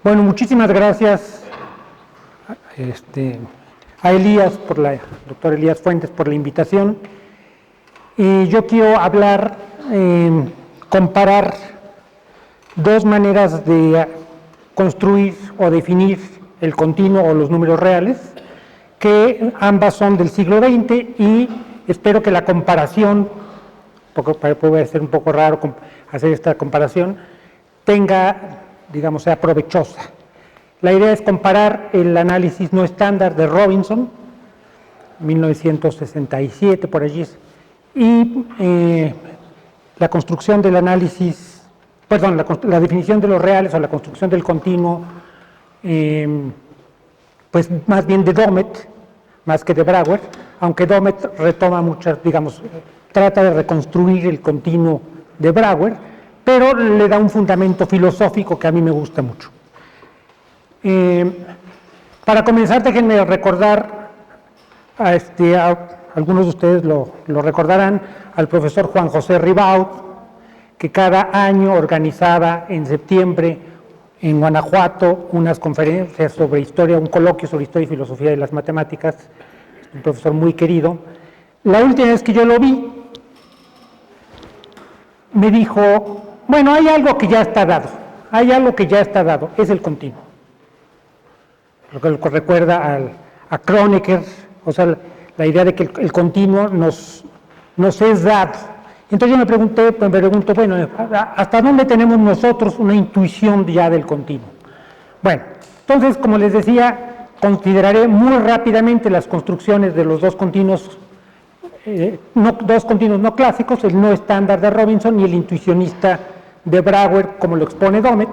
Bueno, muchísimas gracias a Elías, doctor Elías Fuentes, por la invitación. Y yo quiero hablar, comparar dos maneras de construir o definir el continuo o los números reales, que ambas son del siglo XX, y espero que la comparación, porque puede ser un poco raro hacer esta comparación, sea provechosa. La idea es comparar el análisis no estándar de Robinson, 1967 por allí, y la construcción del análisis, la definición de los reales o la construcción del continuo, pues más bien de Domet, más que de Brouwer, aunque Domet retoma trata de reconstruir el continuo de Brouwer, pero le da un fundamento filosófico que a mí me gusta mucho. Para comenzar, déjenme recordar, algunos de ustedes lo recordarán, al profesor Juan José Ribaud, que cada año organizaba en septiembre en Guanajuato unas conferencias sobre historia, un coloquio sobre historia y filosofía de las matemáticas, un profesor muy querido. La última vez que yo lo vi, me dijo, bueno, hay algo que ya está dado, es el continuo. Lo que recuerda a Kronecker, o sea, la idea de que el continuo nos es dado. Entonces yo me pregunto, bueno, ¿hasta dónde tenemos nosotros una intuición ya del continuo? Bueno, entonces, como les decía, consideraré muy rápidamente las construcciones de los dos continuos no clásicos, el no estándar de Robinson y el intuicionista de Brouwer, como lo expone Domet,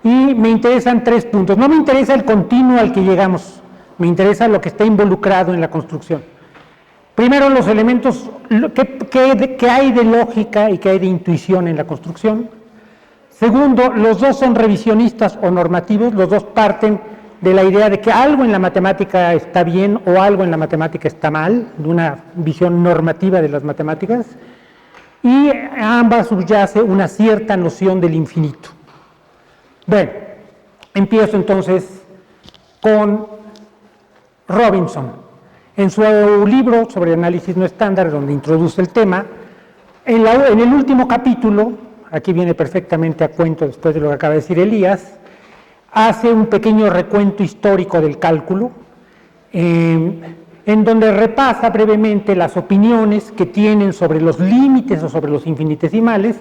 y me interesan 3 puntos. No me interesa el continuo al que llegamos, me interesa lo que está involucrado en la construcción. Primero, los elementos, ¿qué hay de lógica y qué hay de intuición en la construcción? Segundo, los dos son revisionistas o normativos, los dos parten de la idea de que algo en la matemática está bien o algo en la matemática está mal, de una visión normativa de las matemáticas, y a ambas subyace una cierta noción del infinito. Bueno, empiezo entonces con Robinson. En su libro sobre análisis no estándar, donde introduce el tema, en el último capítulo, aquí viene perfectamente a cuento después de lo que acaba de decir Elías, hace un pequeño recuento histórico del cálculo, en donde repasa brevemente las opiniones que tienen sobre los límites o sobre los infinitesimales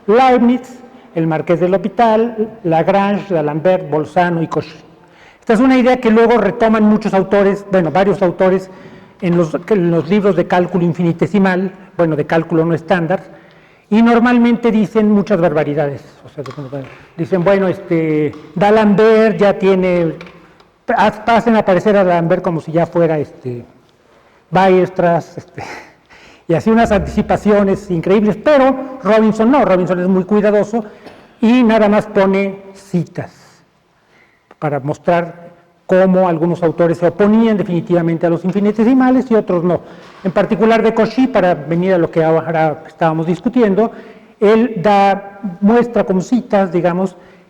Leibniz, el Marqués del L'Hôpital, Lagrange, D'Alembert, Bolzano y Cauchy. Esta es una idea que luego retoman muchos autores, varios autores en los libros de cálculo infinitesimal, de cálculo no estándar, y normalmente dicen muchas barbaridades. O sea, dicen, D'Alembert ya tiene, hacen aparecer a D'Alembert como si ya fuera Weierstrass, y así unas anticipaciones increíbles, pero Robinson no, Robinson es muy cuidadoso y nada más pone citas para mostrar cómo algunos autores se oponían definitivamente a los infinitesimales y otros no. En particular de Cauchy, para venir a lo que ahora estábamos discutiendo, él muestra con citas,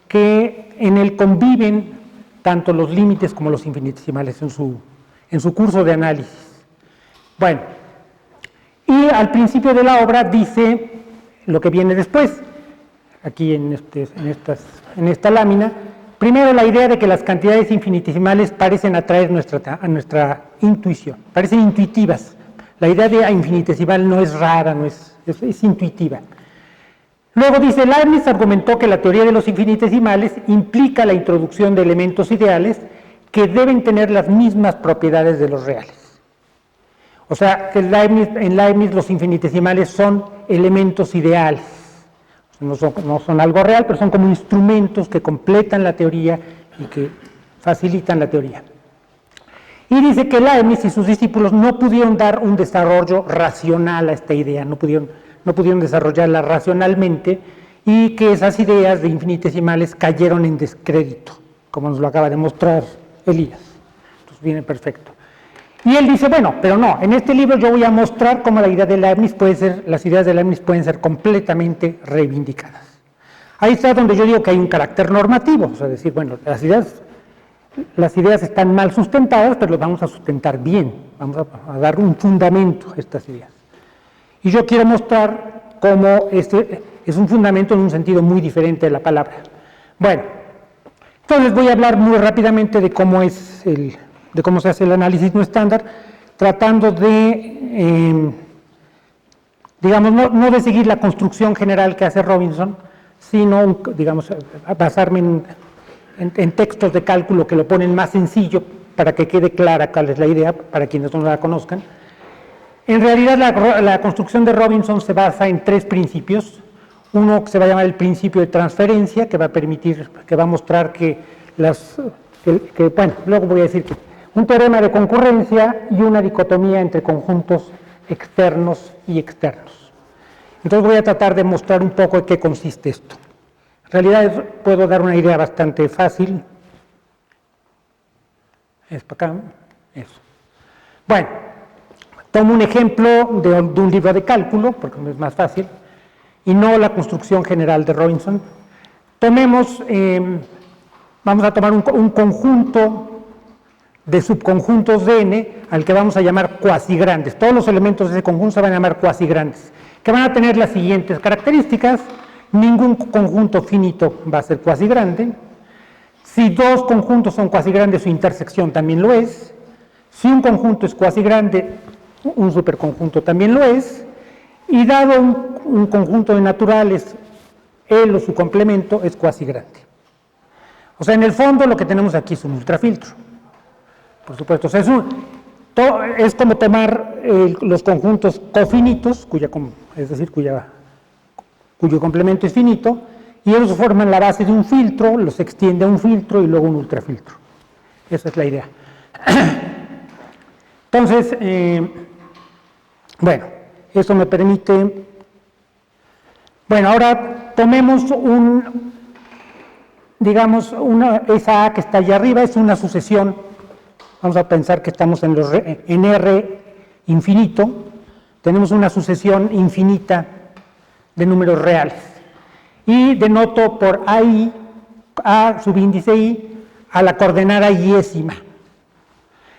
que en él conviven tanto los límites como los infinitesimales en su curso de análisis. Bueno, y al principio de la obra dice lo que viene después, aquí en esta lámina. Primero, la idea de que las cantidades infinitesimales parecen atraer a nuestra intuición, parecen intuitivas. La idea de infinitesimal no es rara, es intuitiva. Luego dice, Leibniz argumentó que la teoría de los infinitesimales implica la introducción de elementos ideales que deben tener las mismas propiedades de los reales. O sea, que en Leibniz los infinitesimales son elementos ideales. No son algo real, pero son como instrumentos que completan la teoría y que facilitan la teoría. Y dice que Leibniz y sus discípulos no pudieron dar un desarrollo racional a esta idea, no pudieron desarrollarla racionalmente, y que esas ideas de infinitesimales cayeron en descrédito, como nos lo acaba de mostrar Elías. Entonces viene perfecto. Y él dice, bueno, pero no, en este libro yo voy a mostrar cómo las ideas de Leibniz pueden ser completamente reivindicadas. Ahí está donde yo digo que hay un carácter normativo, o sea, decir, bueno, las ideas están mal sustentadas, pero las vamos a sustentar bien, vamos a dar un fundamento a estas ideas. Y yo quiero mostrar cómo este es un fundamento en un sentido muy diferente de la palabra. Bueno, entonces voy a hablar muy rápidamente de cómo se hace el análisis no estándar, tratando de, digamos, no de seguir la construcción general que hace Robinson, sino, digamos, basarme en textos de cálculo que lo ponen más sencillo para que quede clara cuál es la idea, para quienes no la conozcan. En realidad la construcción de Robinson se basa en tres principios. Uno que se va a llamar el principio de transferencia, que va a mostrar que bueno, luego voy a decir que un teorema de concurrencia y una dicotomía entre conjuntos externos y externos. Entonces voy a tratar de mostrar un poco de qué consiste esto. En realidad puedo dar una idea bastante fácil. Es para acá, eso. Bueno, tomo un ejemplo de un libro de cálculo, porque es más fácil, y no la construcción general de Robinson. Vamos a tomar un conjunto de subconjuntos de n al que vamos a llamar cuasigrandes. Todos los elementos de ese conjunto se van a llamar cuasigrandes, que van a tener las siguientes características. Ningún conjunto finito va a ser cuasigrande. Si dos conjuntos son cuasigrandes, su intersección también lo es. Si un conjunto es cuasigrande, un superconjunto también lo es. Y dado un conjunto de naturales, él o su complemento es cuasigrande. O sea, en el fondo lo que tenemos aquí es un ultrafiltro. Por supuesto, o sea, es como tomar los conjuntos cofinitos, cuyo complemento es finito, y ellos forman la base de un filtro, los extiende a un filtro y luego un ultrafiltro. Esa es la idea. Entonces, bueno, eso me permite... Bueno, ahora tomemos esa A que está allá arriba, es una sucesión. Vamos a pensar que estamos en R infinito, tenemos una sucesión infinita de números reales. Y denoto por AI, A subíndice I, a la coordenada iésima.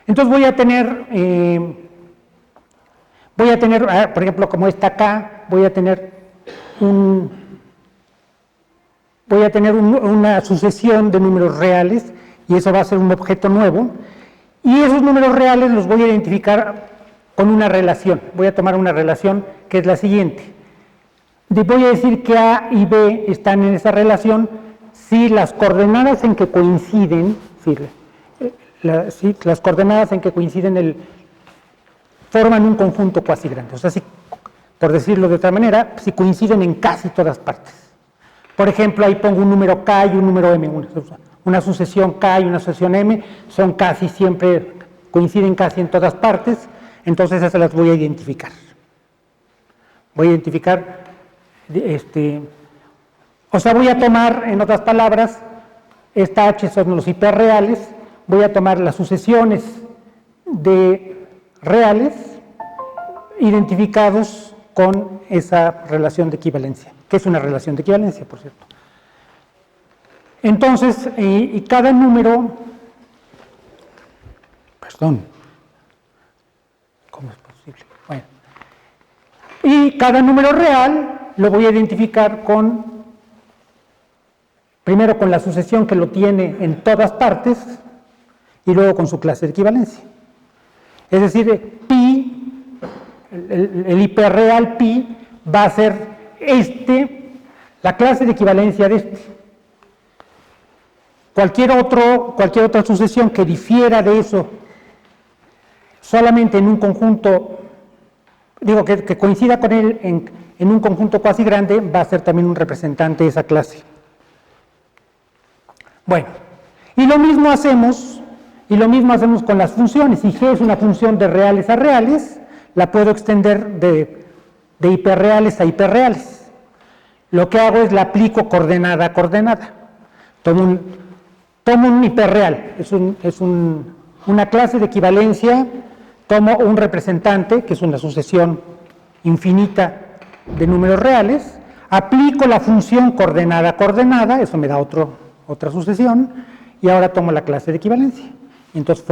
Entonces voy a tener, por ejemplo, como esta acá, voy a tener una sucesión de números reales, y eso va a ser un objeto nuevo. Y esos números reales los voy a identificar con una relación. Voy a tomar una relación que es la siguiente. Voy a decir que A y B están en esa relación si las coordenadas en que coinciden, las coordenadas en que coinciden forman un conjunto cuasigrande. O sea, por decirlo de otra manera, si coinciden en casi todas partes. Por ejemplo, ahí pongo un número K y un número M. Una sucesión K y una sucesión M son casi siempre, coinciden casi en todas partes, entonces esas las voy a identificar. Voy a identificar, o sea, voy a tomar, en otras palabras, esta H son los hiperreales, voy a tomar las sucesiones de reales identificados con esa relación de equivalencia, que es una relación de equivalencia, por cierto. Entonces, y cada número, perdón, ¿cómo es posible? Bueno, y cada número real lo voy a identificar primero con la sucesión que lo tiene en todas partes y luego con su clase de equivalencia. Es decir, pi, el hiperreal pi va a ser la clase de equivalencia de este. Cualquier otra sucesión que difiera de eso solamente en un conjunto, que coincida con él en un conjunto cuasi grande, va a ser también un representante de esa clase. Bueno, y lo mismo hacemos con las funciones. Si G es una función de reales a reales, la puedo extender de hiperreales a hiperreales. Lo que hago es la aplico coordenada a coordenada. Tomo un hiperreal, es una clase de equivalencia, tomo un representante, que es una sucesión infinita de números reales, aplico la función coordenada a coordenada, eso me da otra sucesión, y ahora tomo la clase de equivalencia. Y entonces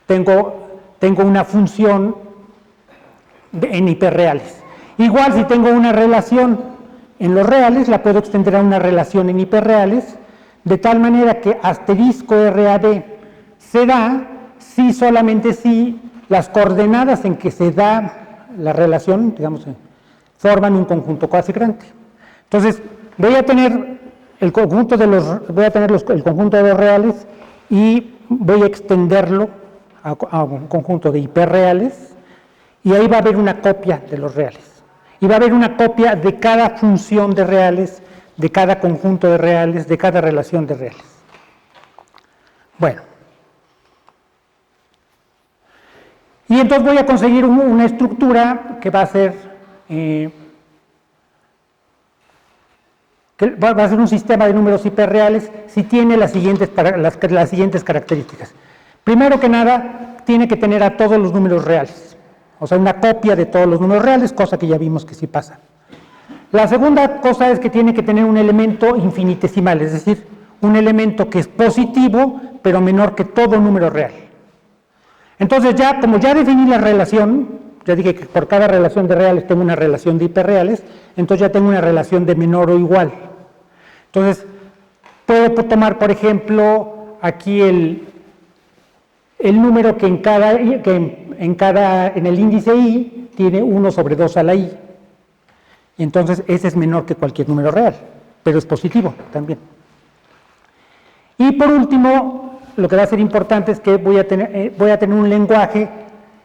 tengo una función en hiperreales. Igual si tengo una relación en los reales, la puedo extender a una relación en hiperreales, de tal manera que asterisco RAD se da si solamente si las coordenadas en que se da la relación, digamos, forman un conjunto coasegrante. Entonces, voy a tener el conjunto de el conjunto de los reales y voy a extenderlo a un conjunto de hiperreales, y ahí va a haber una copia de los reales. Y va a haber una copia de cada función de reales, de cada conjunto de reales, de cada relación de reales. Bueno. Y entonces voy a conseguir una estructura que va a ser un sistema de números hiperreales si tiene las siguientes características. Primero que nada, tiene que tener a todos los números reales, o sea, una copia de todos los números reales, cosa que ya vimos que sí pasa. La segunda cosa es que tiene que tener un elemento infinitesimal, es decir, un elemento que es positivo, pero menor que todo número real. Entonces, como ya definí la relación, ya dije que por cada relación de reales tengo una relación de hiperreales, entonces ya tengo una relación de menor o igual. Entonces, puedo tomar, por ejemplo, aquí el número que en el índice i tiene 1 sobre 2 a la i. Y entonces ese es menor que cualquier número real, pero es positivo también. Y por último, lo que va a ser importante es que voy a tener un lenguaje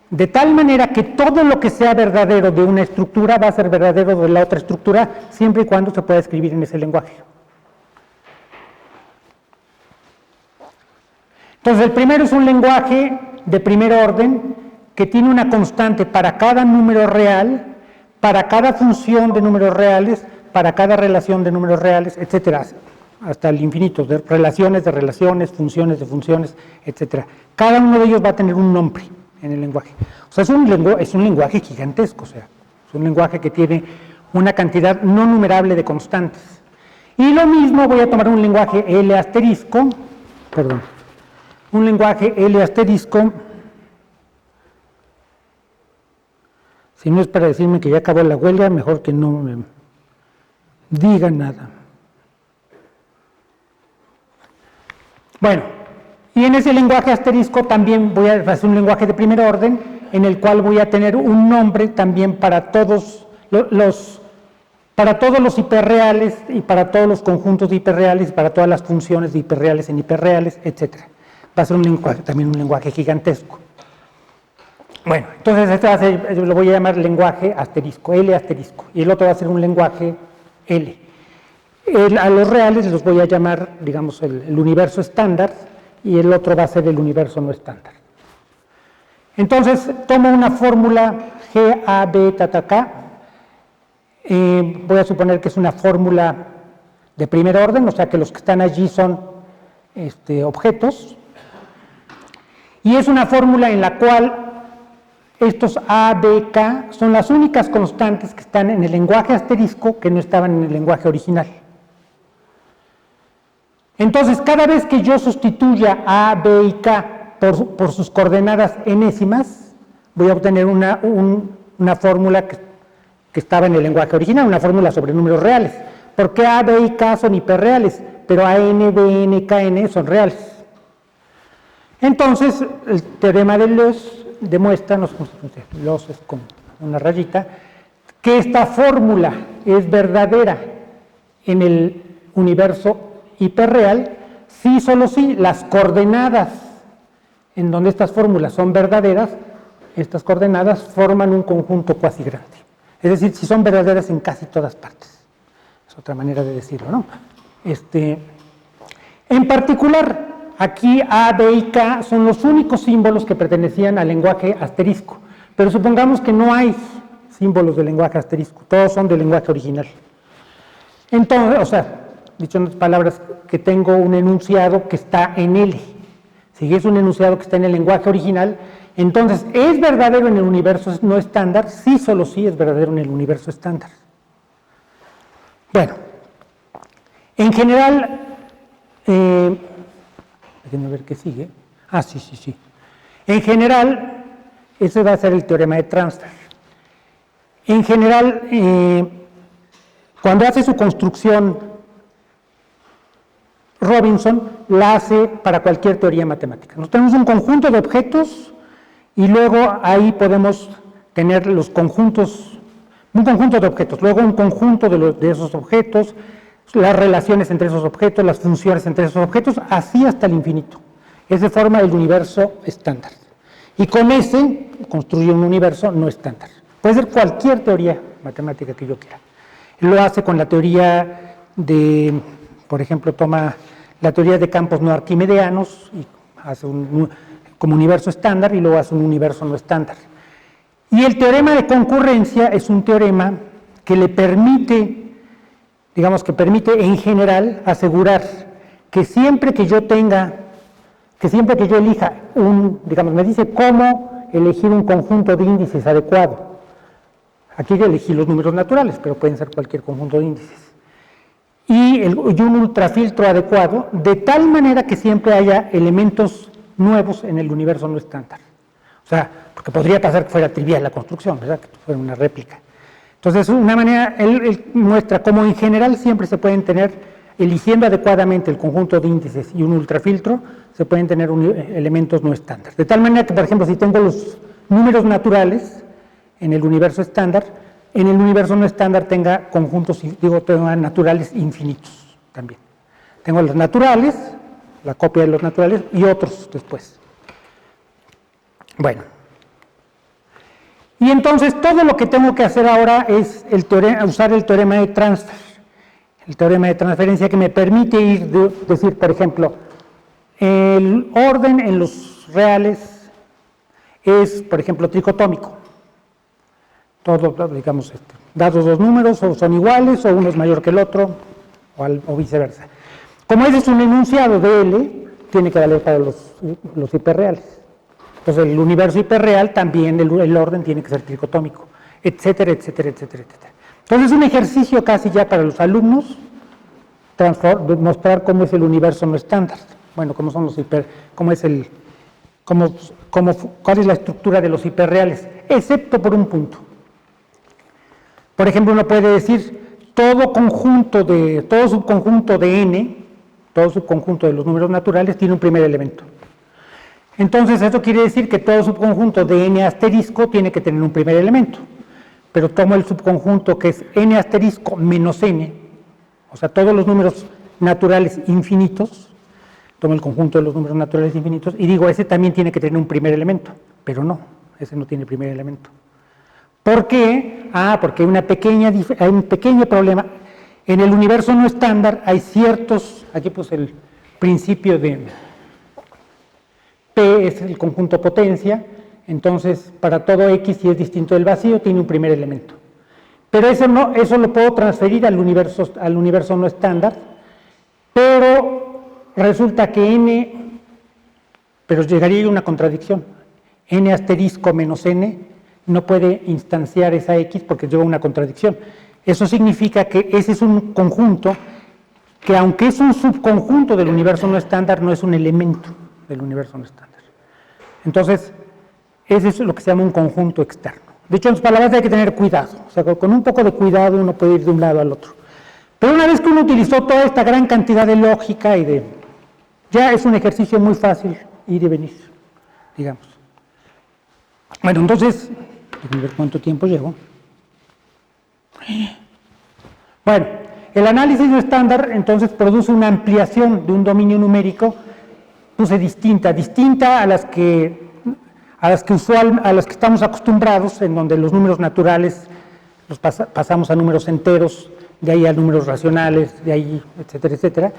de tal manera que todo lo que sea verdadero de una estructura va a ser verdadero de la otra estructura, siempre y cuando se pueda escribir en ese lenguaje. Entonces, el primero es un lenguaje de primer orden que tiene una constante para cada número real, para cada función de números reales, para cada relación de números reales, etcétera, hasta el infinito, de relaciones, funciones de funciones, etcétera. Cada uno de ellos va a tener un nombre en el lenguaje. O sea, es un lenguaje gigantesco, o sea, es un lenguaje que tiene una cantidad no numerable de constantes. Y lo mismo voy a tomar un lenguaje L asterisco, un lenguaje L asterisco, si no es para decirme que ya acabó la huelga, mejor que no me digan nada. Bueno, y en ese lenguaje asterisco también voy a hacer un lenguaje de primer orden, en el cual voy a tener un nombre también para todos los hiperreales y para todos los conjuntos de hiperreales y para todas las funciones de hiperreales en hiperreales, etcétera. Va a ser también un lenguaje gigantesco. Bueno, entonces este lo voy a llamar lenguaje asterisco, L asterisco, y el otro va a ser un lenguaje L. A los reales los voy a llamar, digamos, el universo estándar, y el otro va a ser el universo no estándar. Entonces, tomo una fórmula G, A, B, K. Voy a suponer que es una fórmula de primer orden, o sea que los que están allí son objetos. Y es una fórmula en la cual estos A, B, K son las únicas constantes que están en el lenguaje asterisco que no estaban en el lenguaje original. Entonces, cada vez que yo sustituya A, B y K por sus coordenadas enésimas, voy a obtener una fórmula que estaba en el lenguaje original, una fórmula sobre números reales. Porque A, B y K son hiperreales, pero A, N, B, N, K, N son reales. Entonces, el teorema de Loos demuestra, Loos es con una rayita, que esta fórmula es verdadera en el universo hiperreal, si solo si las coordenadas en donde estas fórmulas son verdaderas, estas coordenadas forman un conjunto cuasigrande. Es decir, si son verdaderas en casi todas partes. Es otra manera de decirlo, ¿no? En particular, aquí A, B y K son los únicos símbolos que pertenecían al lenguaje asterisco, pero supongamos que no hay símbolos del lenguaje asterisco, todos son del lenguaje original. Entonces, o sea, dicho en otras palabras, que tengo un enunciado que está en L. Si es un enunciado que está en el lenguaje original, entonces, ¿es verdadero en el universo no estándar? Sí, solo sí es verdadero en el universo estándar. Bueno, en general, déjenme ver qué sigue. Ah, sí. En general, ese va a ser el teorema de transfer. En general, cuando hace su construcción Robinson, la hace para cualquier teoría matemática. Nosotros tenemos un conjunto de objetos y luego ahí podemos tener los conjuntos, un conjunto de objetos, luego un conjunto de esos objetos, las relaciones entre esos objetos, las funciones entre esos objetos, así hasta el infinito. Esa forma el universo estándar. Y con ese construye un universo no estándar. Puede ser cualquier teoría matemática que yo quiera. Lo hace con la teoría de, por ejemplo, toma la teoría de campos no arquimedianos y hace como universo estándar y luego hace un universo no estándar. Y el teorema de concurrencia es un teorema que le permite, digamos que permite en general asegurar que siempre que yo elija digamos, me dice cómo elegir un conjunto de índices adecuado. Aquí ya elegí los números naturales, pero pueden ser cualquier conjunto de índices. Y un ultrafiltro adecuado, de tal manera que siempre haya elementos nuevos en el universo no estándar. O sea, porque podría pasar que fuera trivial la construcción, ¿verdad? Que fuera una réplica. Entonces, una manera, él muestra cómo en general siempre se pueden tener, eligiendo adecuadamente el conjunto de índices y un ultrafiltro, se pueden tener elementos no estándar. De tal manera que, por ejemplo, si tengo los números naturales en el universo estándar, en el universo no estándar tenga conjuntos, tenga naturales infinitos también. Tengo los naturales, la copia de los naturales y otros después. Bueno. Y entonces todo lo que tengo que hacer ahora es usar el teorema de transfer. El teorema de transferencia que me permite decir, por ejemplo, el orden en los reales es, por ejemplo, tricotómico. Todo, digamos, dados dos números, o son iguales, o uno es mayor que el otro, o viceversa. Como ese es un enunciado de L, tiene que valer para los hiperreales. Entonces, el universo hiperreal también, el orden tiene que ser tricotómico, etcétera, etcétera, etcétera, etcétera. Entonces, es un ejercicio casi ya para los alumnos, mostrar cómo es el universo no estándar. Bueno, cómo son cuál es la estructura de los hiperreales, excepto por un punto. Por ejemplo, uno puede decir todo subconjunto de n, todo subconjunto de los números naturales tiene un primer elemento. Entonces, eso quiere decir que todo subconjunto de n asterisco tiene que tener un primer elemento. Pero tomo el subconjunto que es n asterisco menos n, o sea, todos los números naturales infinitos, tomo el conjunto de los números naturales infinitos y digo, ese también tiene que tener un primer elemento, pero no, ese no tiene primer elemento. ¿Por qué? Porque hay un pequeño problema. En el universo no estándar hay ciertos, aquí puse el principio de P es el conjunto potencia, entonces para todo X, si es distinto del vacío, tiene un primer elemento. Pero eso lo puedo transferir al universo no estándar, pero resulta que pero llegaría a una contradicción. N asterisco menos N no puede instanciar esa X porque lleva una contradicción. Eso significa que ese es un conjunto que, aunque es un subconjunto del universo no estándar, no es un elemento del universo no estándar. Entonces, ese es lo que se llama un conjunto externo. De hecho, en las palabras hay que tener cuidado. O sea, con un poco de cuidado uno puede ir de un lado al otro. Pero una vez que uno utilizó toda esta gran cantidad de lógica ya es un ejercicio muy fácil ir y venir, digamos. Bueno, entonces, déjenme ver cuánto tiempo llevo. Bueno, el análisis no estándar entonces produce una ampliación de un dominio numérico, puse distinta a las que estamos acostumbrados, en donde los números naturales los pasamos a números enteros, de ahí a números racionales, de ahí, etcétera, etcétera.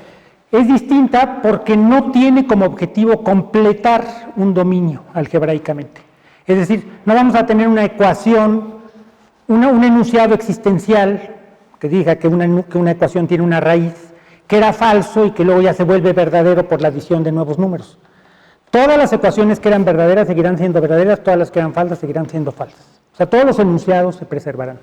Es distinta porque no tiene como objetivo completar un dominio algebraicamente. Es decir, no vamos a tener una ecuación, un enunciado existencial que diga que una ecuación tiene una raíz, que era falso y que luego ya se vuelve verdadero por la adición de nuevos números. Todas las ecuaciones que eran verdaderas seguirán siendo verdaderas, todas las que eran falsas seguirán siendo falsas. O sea, todos los enunciados se preservarán.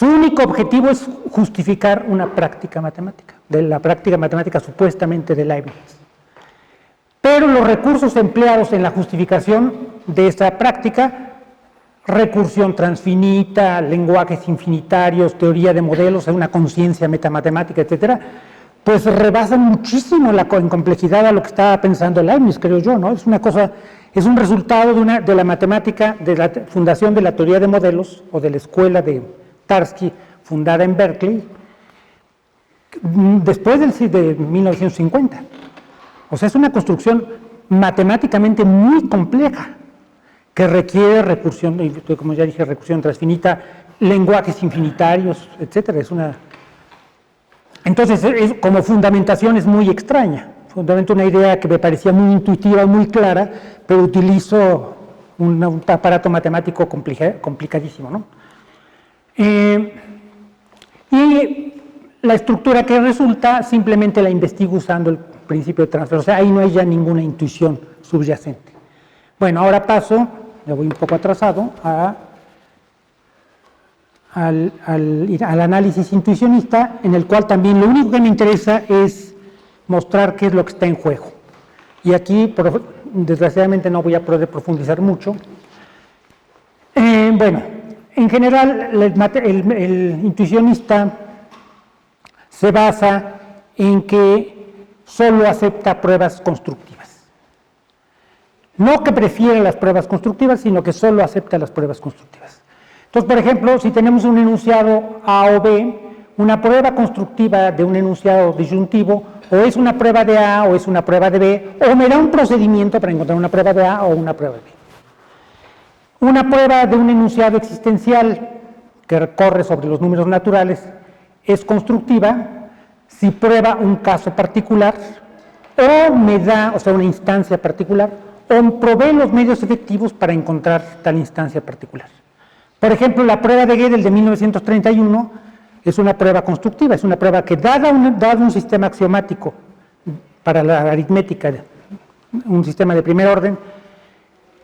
Su único objetivo es justificar una práctica matemática, de la práctica matemática supuestamente de Leibniz. Pero los recursos empleados en la justificación de esta práctica, recursión transfinita, lenguajes infinitarios, teoría de modelos, una conciencia metamatemática, etcétera, pues rebasan muchísimo en complejidad a lo que estaba pensando Leibniz, creo yo, ¿no? Es una cosa, es un resultado de la matemática, de la fundación de la teoría de modelos, o de la escuela de Tarski, fundada en Berkeley, después de 1950. O sea, es una construcción matemáticamente muy compleja, que requiere recursión, como ya dije, recursión transfinita, lenguajes infinitarios, etcétera. Entonces, como fundamentación es muy extraña. Fundamento una idea que me parecía muy intuitiva, muy clara, pero utilizo un aparato matemático complicadísimo, ¿no? Y la estructura que resulta simplemente la investigo usando el principio de transfer, o sea, ahí no hay ya ninguna intuición subyacente. Bueno, ahora paso, ya voy un poco atrasado, al análisis intuicionista, en el cual también lo único que me interesa es mostrar qué es lo que está en juego. Y aquí, desgraciadamente, no voy a poder profundizar mucho. Bueno, en general, el intuicionista se basa en que solo acepta pruebas constructivas. No que prefiere las pruebas constructivas, sino que solo acepta las pruebas constructivas. Entonces, por ejemplo, si tenemos un enunciado A o B, una prueba constructiva de un enunciado disyuntivo o es una prueba de A o es una prueba de B, o me da un procedimiento para encontrar una prueba de A o una prueba de B. Una prueba de un enunciado existencial que corre sobre los números naturales es constructiva si prueba un caso particular o me da, o sea, una instancia particular, o provee los medios efectivos para encontrar tal instancia particular. Por ejemplo, la prueba de Gödel de 1931 es una prueba constructiva, es una prueba que, dado un sistema axiomático para la aritmética, un sistema de primer orden,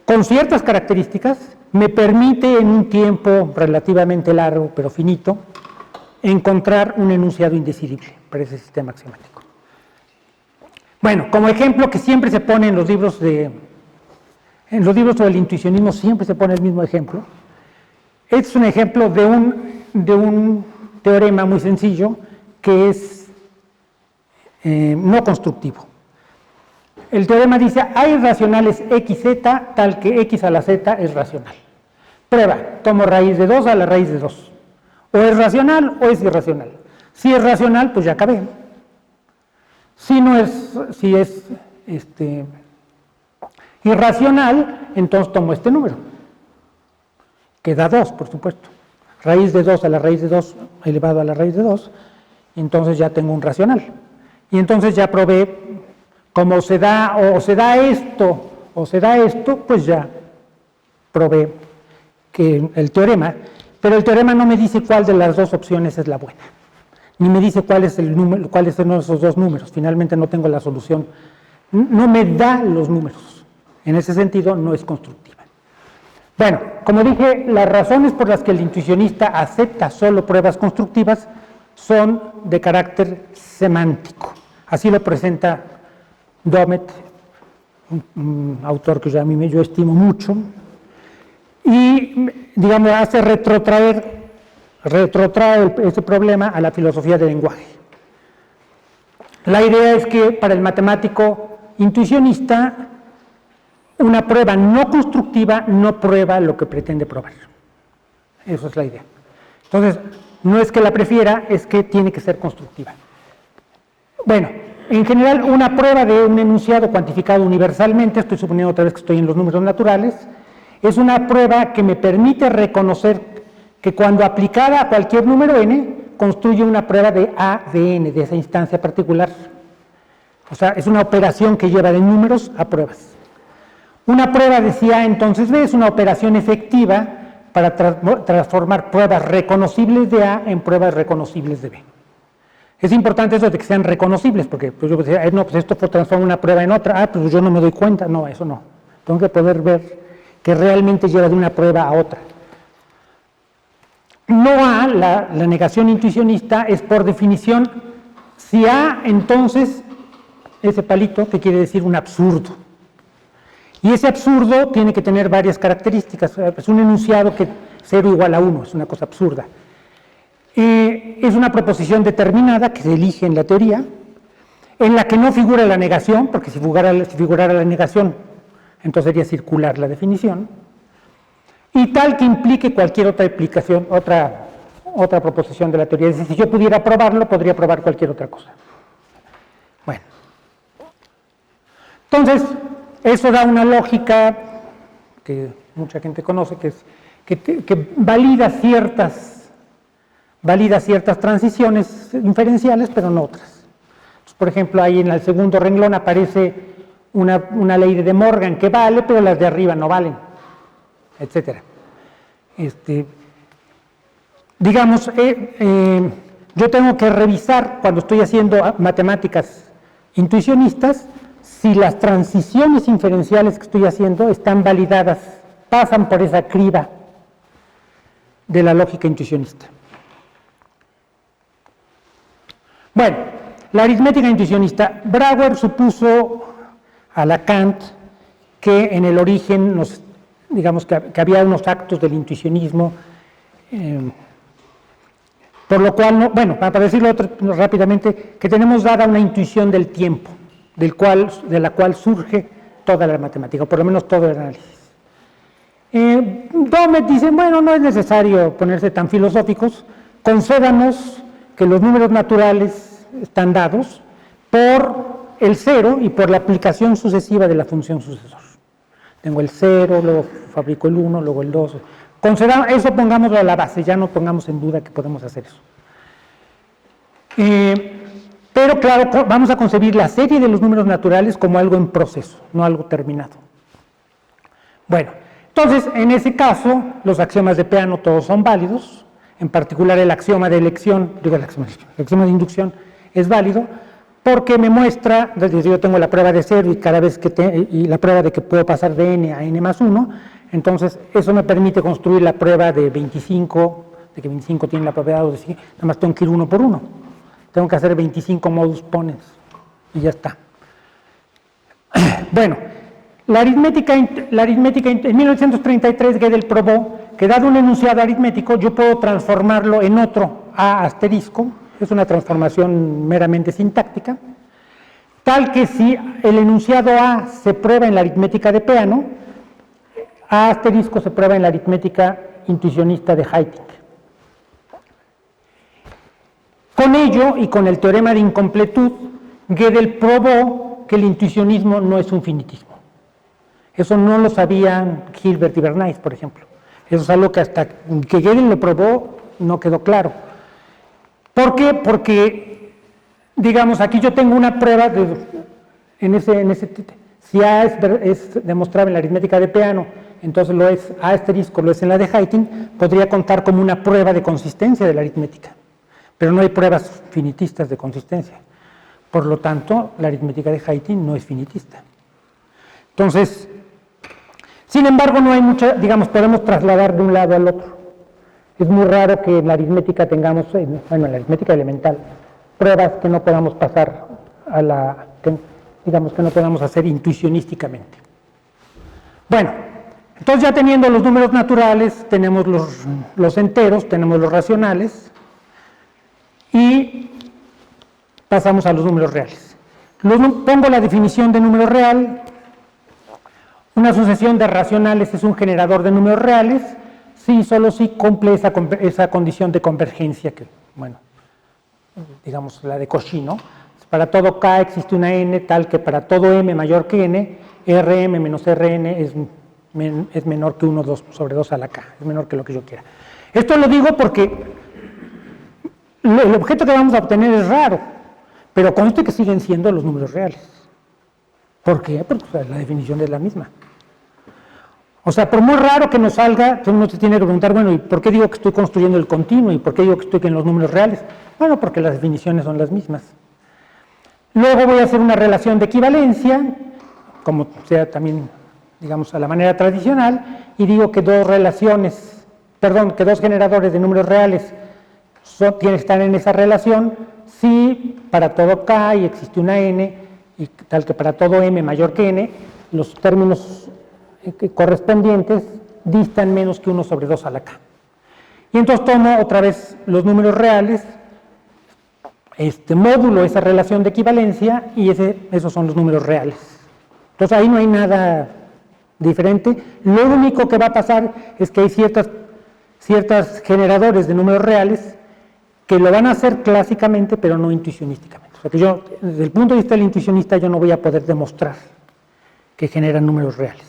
con ciertas características, me permite en un tiempo relativamente largo, pero finito, encontrar un enunciado indecidible para ese sistema axiomático. Bueno, como ejemplo que siempre se pone en los libros sobre el intuicionismo, siempre se pone el mismo ejemplo. Este es un ejemplo de un teorema muy sencillo que es no constructivo. El teorema dice, hay racionales xz tal que x a la z es racional. Prueba, tomo raíz de 2 a la raíz de 2. O es racional o es irracional. Si es racional, pues ya acabé. Si es irracional, entonces tomo este número, que da 2, por supuesto. Raíz de 2 a la raíz de 2 elevado a la raíz de 2, y entonces ya tengo un racional. Y entonces ya probé, como se da esto, pues ya probé que el teorema, pero el teorema no me dice cuál de las dos opciones es la buena, ni me dice cuál es el número, cuáles son esos dos números. Finalmente no tengo la solución, no me da los números. En ese sentido no es constructiva. Bueno, como dije, las razones por las que el intuicionista acepta solo pruebas constructivas son de carácter semántico. Así lo presenta Domet, un autor que yo estimo mucho, y, digamos, hace retrotrae ese problema a la filosofía del lenguaje. La idea es que para el matemático intuicionista, una prueba no constructiva no prueba lo que pretende probar. Esa es la idea. Entonces, no es que la prefiera, es que tiene que ser constructiva. Bueno, en general, una prueba de un enunciado cuantificado universalmente, estoy suponiendo otra vez que estoy en los números naturales, es una prueba que me permite reconocer que cuando aplicada a cualquier número n, construye una prueba de A de n, de esa instancia particular. O sea, es una operación que lleva de números a pruebas. Una prueba de si A entonces B es una operación efectiva para transformar pruebas reconocibles de A en pruebas reconocibles de B. Es importante eso de que sean reconocibles, porque pues yo decía, no, pues esto transforma una prueba en otra, pues yo no me doy cuenta, no, eso no. Tengo que poder ver que realmente lleva de una prueba a otra. no A, la negación intuicionista, es por definición, si A, entonces, ese palito, que quiere decir un absurdo. Y ese absurdo tiene que tener varias características. Es un enunciado que 0 igual a 1, es una cosa absurda. Es una proposición determinada que se elige en la teoría, en la que no figura la negación, porque si figurara la negación, entonces sería circular la definición, y tal que implique cualquier otra explicación, otra proposición de la teoría. Es decir, si yo pudiera probarlo, podría probar cualquier otra cosa. Bueno. Entonces, eso da una lógica que mucha gente conoce, que valida ciertas transiciones inferenciales, pero no otras. Entonces, por ejemplo, ahí en el segundo renglón aparece una ley de De Morgan que vale, pero las de arriba no valen, etc. Digamos, yo tengo que revisar, cuando estoy haciendo matemáticas intuicionistas, si las transiciones inferenciales que estoy haciendo están validadas, pasan por esa criba de la lógica intuicionista. Bueno, la aritmética intuicionista. Brouwer supuso a Lacan que en el origen, digamos que había unos actos del intuicionismo, por lo cual, bueno, para decirlo rápidamente, que tenemos dada una intuición del tiempo, de la cual surge toda la matemática, o por lo menos todo el análisis. Domet dice, bueno, no es necesario ponerse tan filosóficos, concédanos que los números naturales están dados por el 0 y por la aplicación sucesiva de la función sucesor. Tengo el 0, luego fabrico el 1, luego el 2. Eso pongámoslo a la base, ya no pongamos en duda que podemos hacer eso. Pero claro, vamos a concebir la serie de los números naturales como algo en proceso, no algo terminado. Bueno, entonces, en ese caso, los axiomas de Peano todos son válidos, en particular el axioma de elección, el axioma de inducción es válido, porque me muestra, yo tengo la prueba de 0 y cada vez y la prueba de que puedo pasar de n a n más 1, entonces eso me permite construir la prueba de 25, de que 25 tiene la propiedad de 5, nada más tengo que ir uno por uno. Tengo que hacer 25 modus ponens y ya está. Bueno, la aritmética en 1933 Gödel probó que dado un enunciado aritmético yo puedo transformarlo en otro A asterisco, es una transformación meramente sintáctica, tal que si el enunciado A se prueba en la aritmética de Peano, A asterisco se prueba en la aritmética intuicionista de Heiting. Con ello y con el teorema de incompletud, Gödel probó que el intuicionismo no es un finitismo. Eso no lo sabían Hilbert y Bernays, por ejemplo. Eso es algo que hasta que Gödel lo probó no quedó claro. ¿Por qué? Porque, digamos, aquí yo tengo una prueba si A es demostrable en la aritmética de Peano, entonces lo es A asterisco, lo es en la de Heiting, podría contar como una prueba de consistencia de la aritmética. Pero no hay pruebas finitistas de consistencia. Por lo tanto, la aritmética de Heiting no es finitista. Entonces, sin embargo, no hay mucha, digamos, podemos trasladar de un lado al otro. Es muy raro que en la aritmética tengamos, bueno, en la aritmética elemental, pruebas que no podamos pasar digamos que no podamos hacer intuicionísticamente. Bueno, entonces ya teniendo los números naturales, tenemos los enteros, tenemos los racionales, y pasamos a los números reales. Pongo la definición de número real. Una sucesión de racionales es un generador de números reales, sí, solo si cumple esa condición de convergencia que, bueno, digamos la de Cauchy, ¿no? Para todo K existe una n tal que para todo m mayor que n, Rm menos Rn es menor que 1 sobre 2 a la K, es menor que lo que yo quiera. Esto lo digo porque el objeto que vamos a obtener es raro, pero conste que siguen siendo los números reales. ¿Por qué? Porque la definición es la misma. O sea, por muy raro que nos salga, uno se tiene que preguntar, bueno, ¿y por qué digo que estoy construyendo el continuo? ¿Y por qué digo que estoy en los números reales? Bueno, porque las definiciones son las mismas. Luego voy a hacer una relación de equivalencia, como sea también, digamos, a la manera tradicional, y digo que dos relaciones perdón, que dos generadores de números reales tienen que estar en esa relación si para todo k y existe una n, y tal que para todo m mayor que n, los términos correspondientes distan menos que 1 sobre 2 a la k. Y entonces tomo otra vez los números reales, módulo esa relación de equivalencia y esos son los números reales. Entonces ahí no hay nada diferente. Lo único que va a pasar es que hay ciertos generadores de números reales que lo van a hacer clásicamente, pero no intuicionísticamente. O sea que yo, desde el punto de vista del intuicionista, yo no voy a poder demostrar que generan números reales.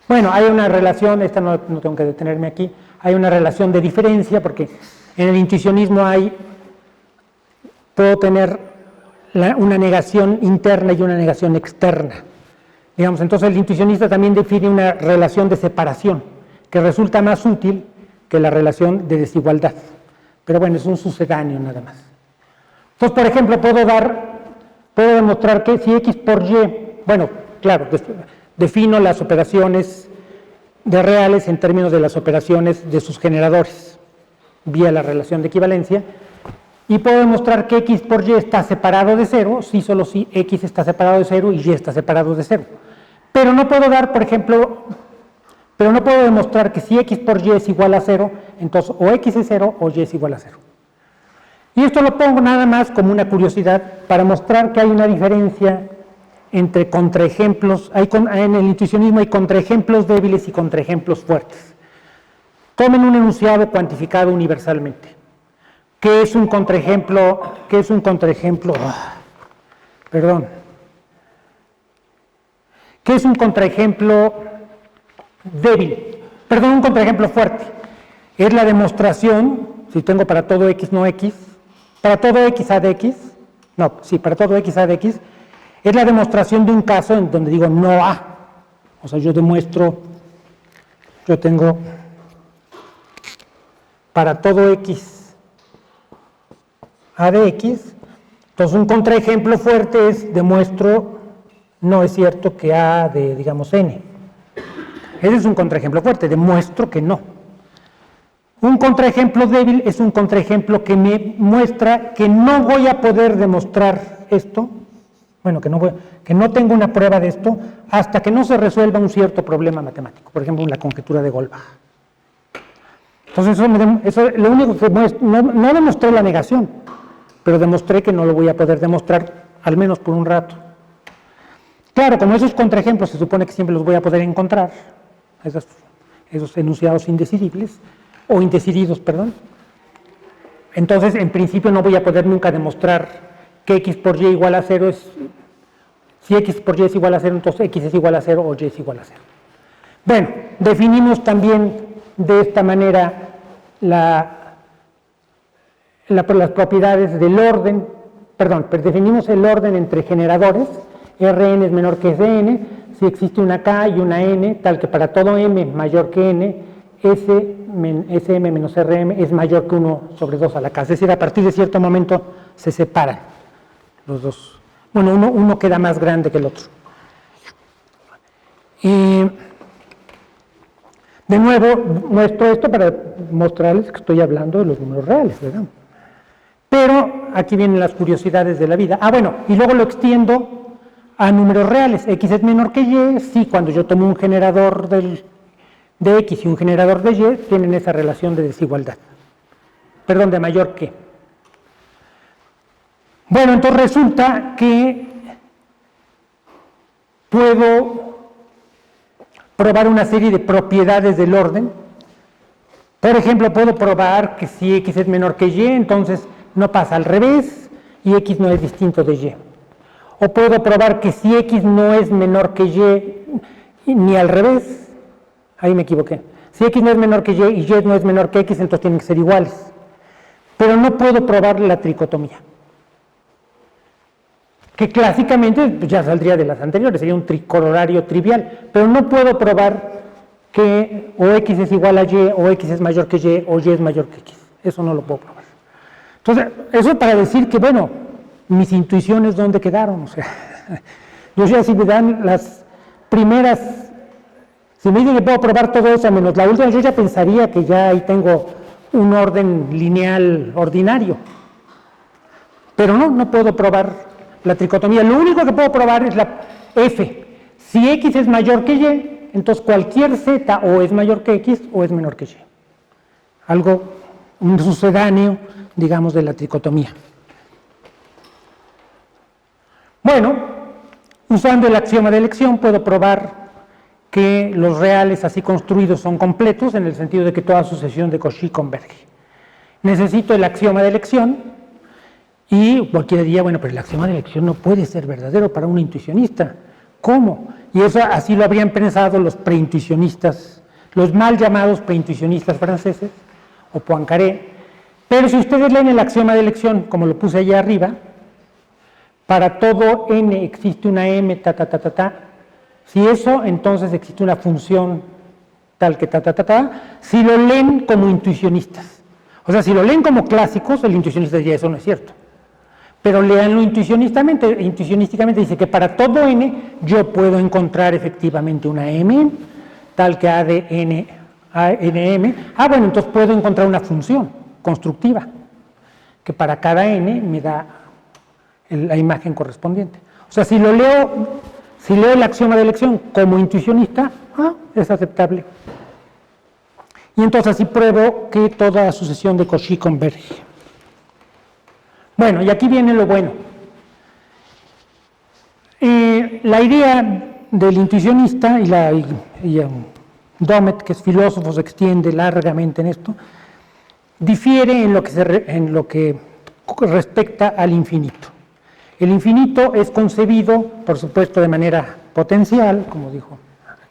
Bueno, hay una relación, esta no tengo que detenerme aquí, hay una relación de diferencia, porque en el intuicionismo puedo tener una negación interna y una negación externa. Digamos, entonces el intuicionista también define una relación de separación, que resulta más útil que la relación de desigualdad. Pero bueno, es un sucedáneo nada más. Entonces, por ejemplo, puedo demostrar que si x por y, bueno, claro, defino las operaciones de reales en términos de las operaciones de sus generadores, vía la relación de equivalencia, y puedo demostrar que x por y está separado de 0, si solo si x está separado de 0 y y está separado de 0. Pero no puedo dar, por ejemplo, pero no puedo demostrar que si x por y es igual a 0, entonces o x es 0 o y es igual a 0. Y esto lo pongo nada más como una curiosidad para mostrar que hay una diferencia entre contraejemplos. En el intuicionismo hay contraejemplos débiles y contraejemplos fuertes. Tomen un enunciado cuantificado universalmente. ¿Qué es un contraejemplo? ¿Qué es un contraejemplo? Perdón. ¿Qué es un contraejemplo débil? Perdón, un contraejemplo fuerte. Es la demostración, si tengo para todo x no x, para todo x a de x, no, sí, para todo x a de x, es la demostración de un caso en donde digo no a. O sea, yo demuestro, yo tengo para todo x a de x, entonces un contraejemplo fuerte es demuestro no es cierto que a de, digamos, n. Ese es un contraejemplo fuerte, demuestro que no. Un contraejemplo débil es un contraejemplo que me muestra que no voy a poder demostrar esto, bueno, que no tengo una prueba de esto, hasta que no se resuelva un cierto problema matemático, por ejemplo, la conjetura de Goldbach. Entonces, eso lo único que muestra, no demostré la negación, pero demostré que no lo voy a poder demostrar, al menos por un rato. Claro, como esos contraejemplos se supone que siempre los voy a poder encontrar, esos enunciados indecidibles, o indecididos, perdón. Entonces, en principio no voy a poder nunca demostrar que x por y igual a 0 es, si x por y es igual a 0, entonces x es igual a 0 o y es igual a 0. Bueno, definimos también de esta manera las propiedades del orden, perdón, definimos el orden entre generadores, Rn es menor que Sn, si existe una k y una n, tal que para todo m mayor que n, Sm menos Rm es mayor que 1 sobre 2 a la k. Es decir, a partir de cierto momento se separan los dos. Bueno, uno queda más grande que el otro. De nuevo, muestro esto para mostrarles que estoy hablando de los números reales, ¿verdad? Pero aquí vienen las curiosidades de la vida. Bueno, y luego lo extiendo a números reales. X es menor que y, si cuando yo tomo un generador de x y un generador de y, tienen esa relación de desigualdad. Perdón, de mayor que. Bueno, entonces resulta que puedo probar una serie de propiedades del orden. Por ejemplo, puedo probar que si x es menor que y, entonces no pasa al revés y x no es distinto de y. O puedo probar que si x no es menor que y, ni al revés, ahí me equivoqué. Si x no es menor que y no es menor que x, entonces tienen que ser iguales. Pero no puedo probar la tricotomía, que clásicamente pues, ya saldría de las anteriores, sería un tricolorario trivial, pero no puedo probar que o x es igual a y, o x es mayor que y, o y es mayor que x. Eso no lo puedo probar. Entonces, eso para decir que, bueno, mis intuiciones, ¿dónde quedaron? O sea, yo ya si me dan las primeras Si me dice que puedo probar todo eso menos la última, yo ya pensaría que ya ahí tengo un orden lineal ordinario. Pero no puedo probar la tricotomía. Lo único que puedo probar es la F. Si X es mayor que Y, entonces cualquier Z o es mayor que X o es menor que Y. Un sucedáneo, digamos, de la tricotomía. Bueno, usando el axioma de elección puedo probar que los reales así construidos son completos en el sentido de que toda sucesión de Cauchy converge. Necesito el axioma de elección y cualquiera diría, bueno, pero el axioma de elección no puede ser verdadero para un intuicionista. ¿Cómo? Y eso así lo habrían pensado los preintuicionistas, los mal llamados preintuicionistas franceses, o Poincaré. Pero si ustedes leen el axioma de elección, como lo puse allá arriba, para todo n existe una m, si eso, entonces existe una función tal que si lo leen como intuicionistas. O sea, si lo leen como clásicos, el intuicionista diría, eso no es cierto. Pero léanlo intuicionísticamente dice que para todo n yo puedo encontrar efectivamente una m tal que a de n a nm. Bueno, entonces puedo encontrar una función constructiva que para cada n me da la imagen correspondiente. O sea, si leo el axioma de elección como intuicionista, es aceptable. Y entonces así pruebo que toda sucesión de Cauchy converge. Bueno, y aquí viene lo bueno. La idea del intuicionista y Domet, que es filósofo, se extiende largamente en esto, difiere en lo que respecta al infinito. El infinito es concebido, por supuesto, de manera potencial, como dijo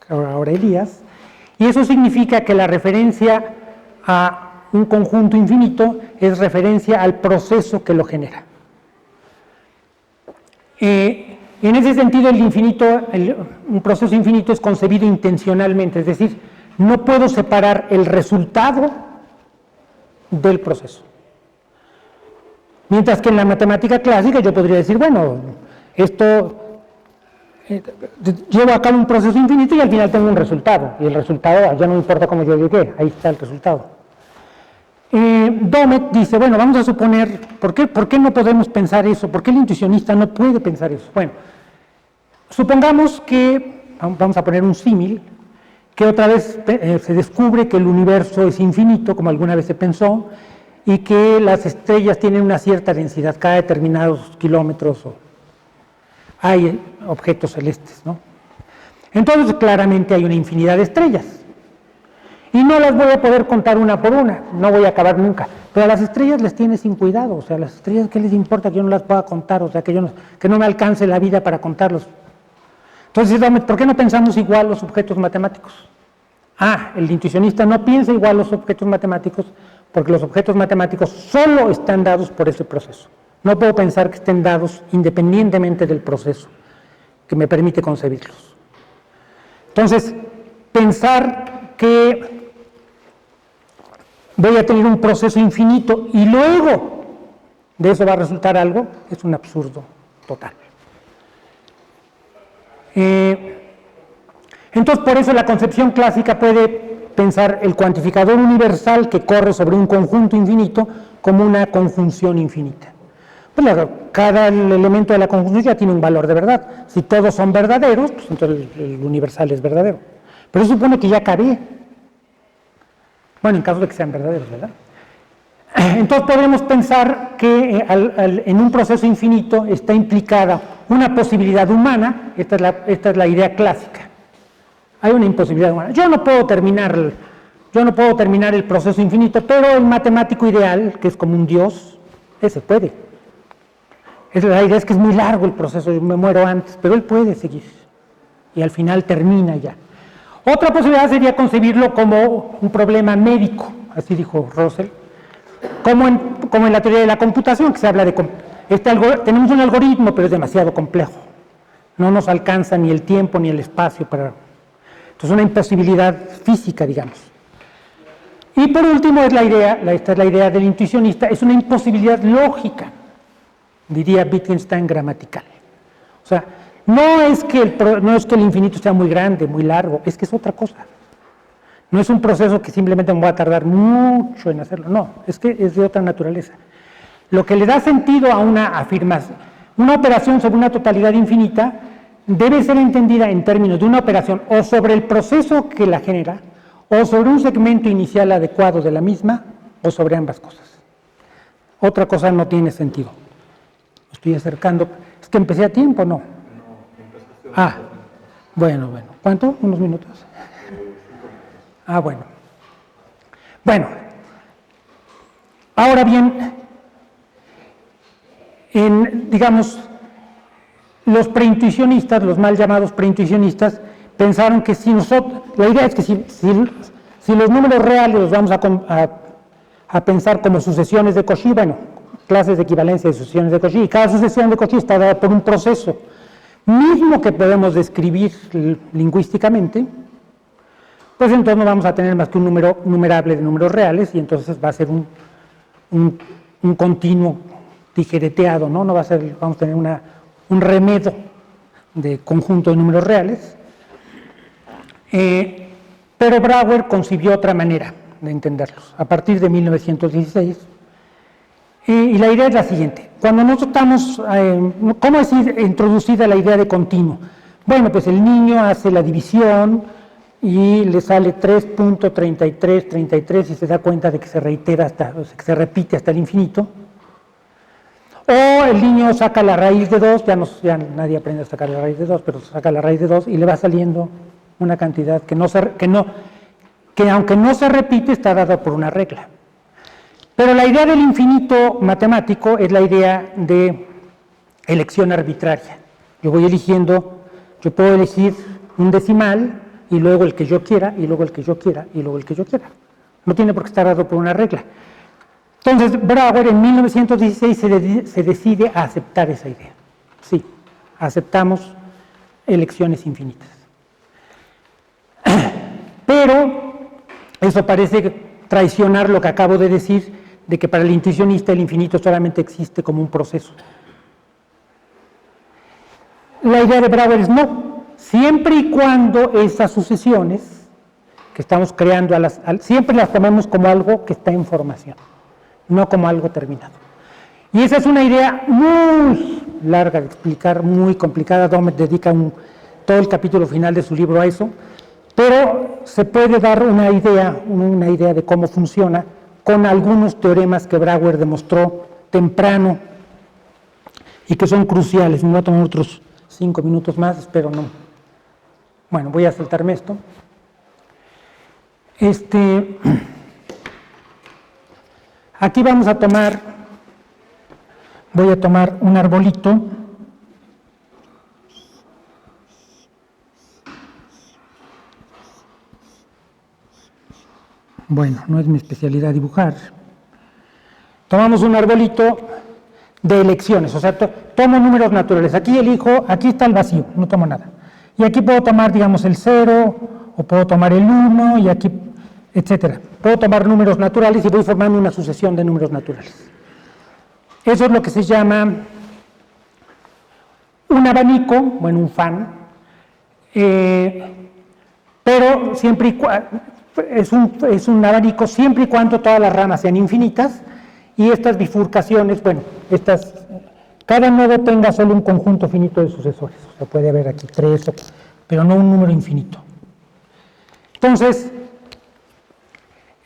ahora Elías, y eso significa que la referencia a un conjunto infinito es referencia al proceso que lo genera. En ese sentido, un proceso infinito es concebido intencionalmente, es decir, no puedo separar el resultado del proceso. Mientras que en la matemática clásica yo podría decir, bueno, llevo a cabo un proceso infinito y al final tengo un resultado, y el resultado ya no importa cómo yo llegué, ahí está el resultado. Domet dice, bueno, vamos a suponer, ¿por qué no podemos pensar eso? ¿Por qué el intuicionista no puede pensar eso? Bueno, supongamos que, vamos a poner un símil, que otra vez se descubre que el universo es infinito, como alguna vez se pensó, y que las estrellas tienen una cierta densidad, cada determinados kilómetros hay objetos celestes, ¿no? Entonces, claramente hay una infinidad de estrellas. Y no las voy a poder contar una por una, no voy a acabar nunca. Pero a las estrellas les tiene sin cuidado, o sea, a las estrellas, ¿qué les importa que yo no las pueda contar? O sea, que no me alcance la vida para contarlos. Entonces, ¿por qué no pensamos igual los objetos matemáticos? El intuicionista no piensa igual los objetos matemáticos porque los objetos matemáticos solo están dados por ese proceso. No puedo pensar que estén dados independientemente del proceso que me permite concebirlos. Entonces, pensar que voy a tener un proceso infinito y luego de eso va a resultar algo es un absurdo total. Entonces, por eso la concepción clásica puede pensar el cuantificador universal que corre sobre un conjunto infinito como una conjunción infinita. Pues cada elemento de la conjunción ya tiene un valor de verdad. Si todos son verdaderos, pues entonces el universal es verdadero. Pero eso supone que ya cabe. Bueno, en caso de que sean verdaderos, ¿verdad? Entonces podemos pensar que en un proceso infinito está implicada una posibilidad humana, esta es la idea clásica. Hay una imposibilidad humana. Yo no puedo terminar el proceso infinito, pero el matemático ideal, que es como un dios, ese puede. La idea es que es muy largo el proceso, yo me muero antes, pero él puede seguir. Y al final termina ya. Otra posibilidad sería concebirlo como un problema médico, así dijo Russell, como en la teoría de la computación, que se habla de tenemos un algoritmo, pero es demasiado complejo. No nos alcanza ni el tiempo ni el espacio para... Entonces, una imposibilidad física, digamos. Y por último, esta es la idea del intuicionista, es una imposibilidad lógica, diría Wittgenstein, gramatical. O sea, No es que el infinito sea muy grande, muy largo, es que es otra cosa. No es un proceso que simplemente me va a tardar mucho en hacerlo, no, es que es de otra naturaleza. Lo que le da sentido a una afirmación, una operación sobre una totalidad infinita, debe ser entendida en términos de una operación o sobre el proceso que la genera, o sobre un segmento inicial adecuado de la misma, o sobre ambas cosas. Otra cosa no tiene sentido. Me estoy acercando. ¿Es que empecé a tiempo o no? Ah, bueno. ¿Cuánto? ¿Unos minutos? Ah, bueno. Bueno. Ahora bien, digamos, los preintuicionistas, los mal llamados preintuicionistas, pensaron que la idea es que si los números reales los vamos a pensar como sucesiones de Cauchy, bueno, clases de equivalencia de sucesiones de Cauchy, y cada sucesión de Cauchy está dada por un proceso mismo que podemos describir lingüísticamente, pues entonces no vamos a tener más que un número numerable de números reales, y entonces va a ser un continuo tijereteado, ¿no? No va a ser, vamos a tener un remedo de conjunto de números reales. Pero Brouwer concibió otra manera de entenderlos, a partir de 1916, y la idea es la siguiente. Cuando nosotros estamos, ¿cómo es introducida la idea de continuo? Bueno, pues el niño hace la división y le sale 3.3333 y se da cuenta de que se reitera que se repite hasta el infinito. O el niño saca la raíz de 2, ya nadie aprende a sacar la raíz de 2, pero saca la raíz de 2 y le va saliendo una cantidad que aunque no se repite, está dada por una regla. Pero la idea del infinito matemático es la idea de elección arbitraria. Yo puedo elegir un decimal, y luego el que yo quiera, y luego el que yo quiera, y luego el que yo quiera. No tiene por qué estar dado por una regla. Entonces, Brouwer en 1916 se decide a aceptar esa idea. Sí, aceptamos elecciones infinitas. Pero eso parece traicionar lo que acabo de decir, de que para el intuicionista el infinito solamente existe como un proceso. La idea de Brouwer es no, siempre y cuando esas sucesiones que estamos creando, siempre las tomemos como algo que está en formación, no como algo terminado. Y esa es una idea muy larga de explicar, muy complicada. Domet dedica todo el capítulo final de su libro a eso, pero se puede dar una idea de cómo funciona con algunos teoremas que Brouwer demostró temprano y que son cruciales. Me voy a tomar otros 5 minutos más, espero no. Bueno, voy a saltarme esto. Aquí voy a tomar un arbolito. Bueno, no es mi especialidad dibujar. Tomamos un arbolito de elecciones, o sea, tomo números naturales. Aquí elijo, aquí está el vacío, no tomo nada. Y aquí puedo tomar, digamos, el 0, o puedo tomar el 1, y aquí, etcétera. Puedo tomar números naturales y voy formando una sucesión de números naturales. Eso es lo que se llama un abanico, bueno, un fan, pero siempre y cuando es un abanico siempre y cuando todas las ramas sean infinitas, y estas bifurcaciones, bueno, cada nodo tenga solo un conjunto finito de sucesores. O sea, puede haber aquí 3, pero no un número infinito. Entonces,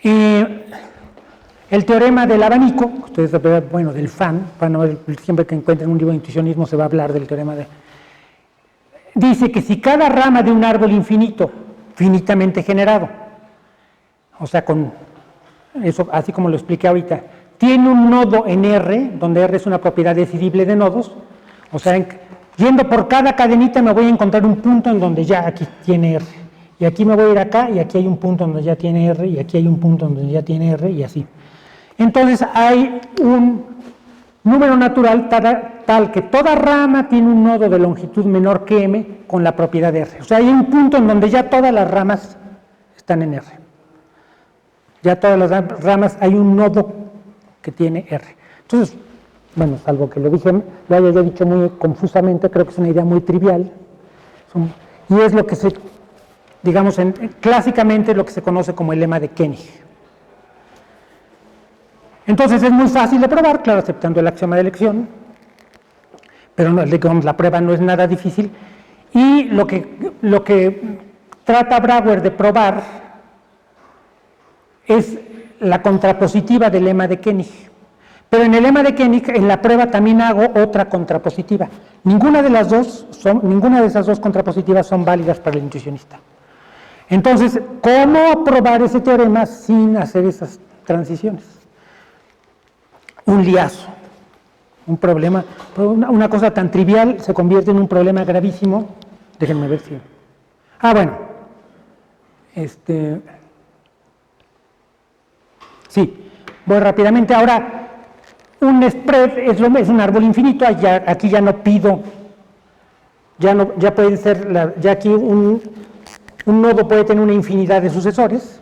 el teorema del abanico, ustedes bueno, del fan, siempre que encuentren un libro de intuicionismo se va a hablar del teorema dice que si cada rama de un árbol infinito, finitamente generado, o sea, con eso, así como lo expliqué ahorita, tiene un nodo en R, donde R es una propiedad decidible de nodos, o sea, yendo por cada cadenita me voy a encontrar un punto en donde ya aquí tiene R, y aquí me voy a ir acá, y aquí hay un punto donde ya tiene R, y aquí hay un punto donde ya tiene R, y así. Entonces hay un número natural tal que toda rama tiene un nodo de longitud menor que M con la propiedad de R. O sea, hay un punto en donde ya todas las ramas están en R. Ya todas las ramas hay un nodo que tiene R. Entonces, bueno, salvo que lo haya yo dicho muy confusamente, creo que es una idea muy trivial, y es lo que se, digamos, clásicamente lo que se conoce como el lema de Koenig. Entonces es muy fácil de probar, claro, aceptando el axioma de elección, pero no, digamos, la prueba no es nada difícil, y lo que trata Brouwer de probar es la contrapositiva del lema de Koenig. Pero en el lema de Koenig, en la prueba también hago otra contrapositiva. Ninguna de esas dos contrapositivas son válidas para el intuicionista. Entonces, ¿cómo probar ese teorema sin hacer esas transiciones? Un liazo, un problema, una cosa tan trivial se convierte en un problema gravísimo. Déjenme ver si... bueno. Sí, voy rápidamente. Ahora, un spread es un árbol infinito. Aquí ya no pido, ya puede ser, ya aquí un nodo puede tener una infinidad de sucesores.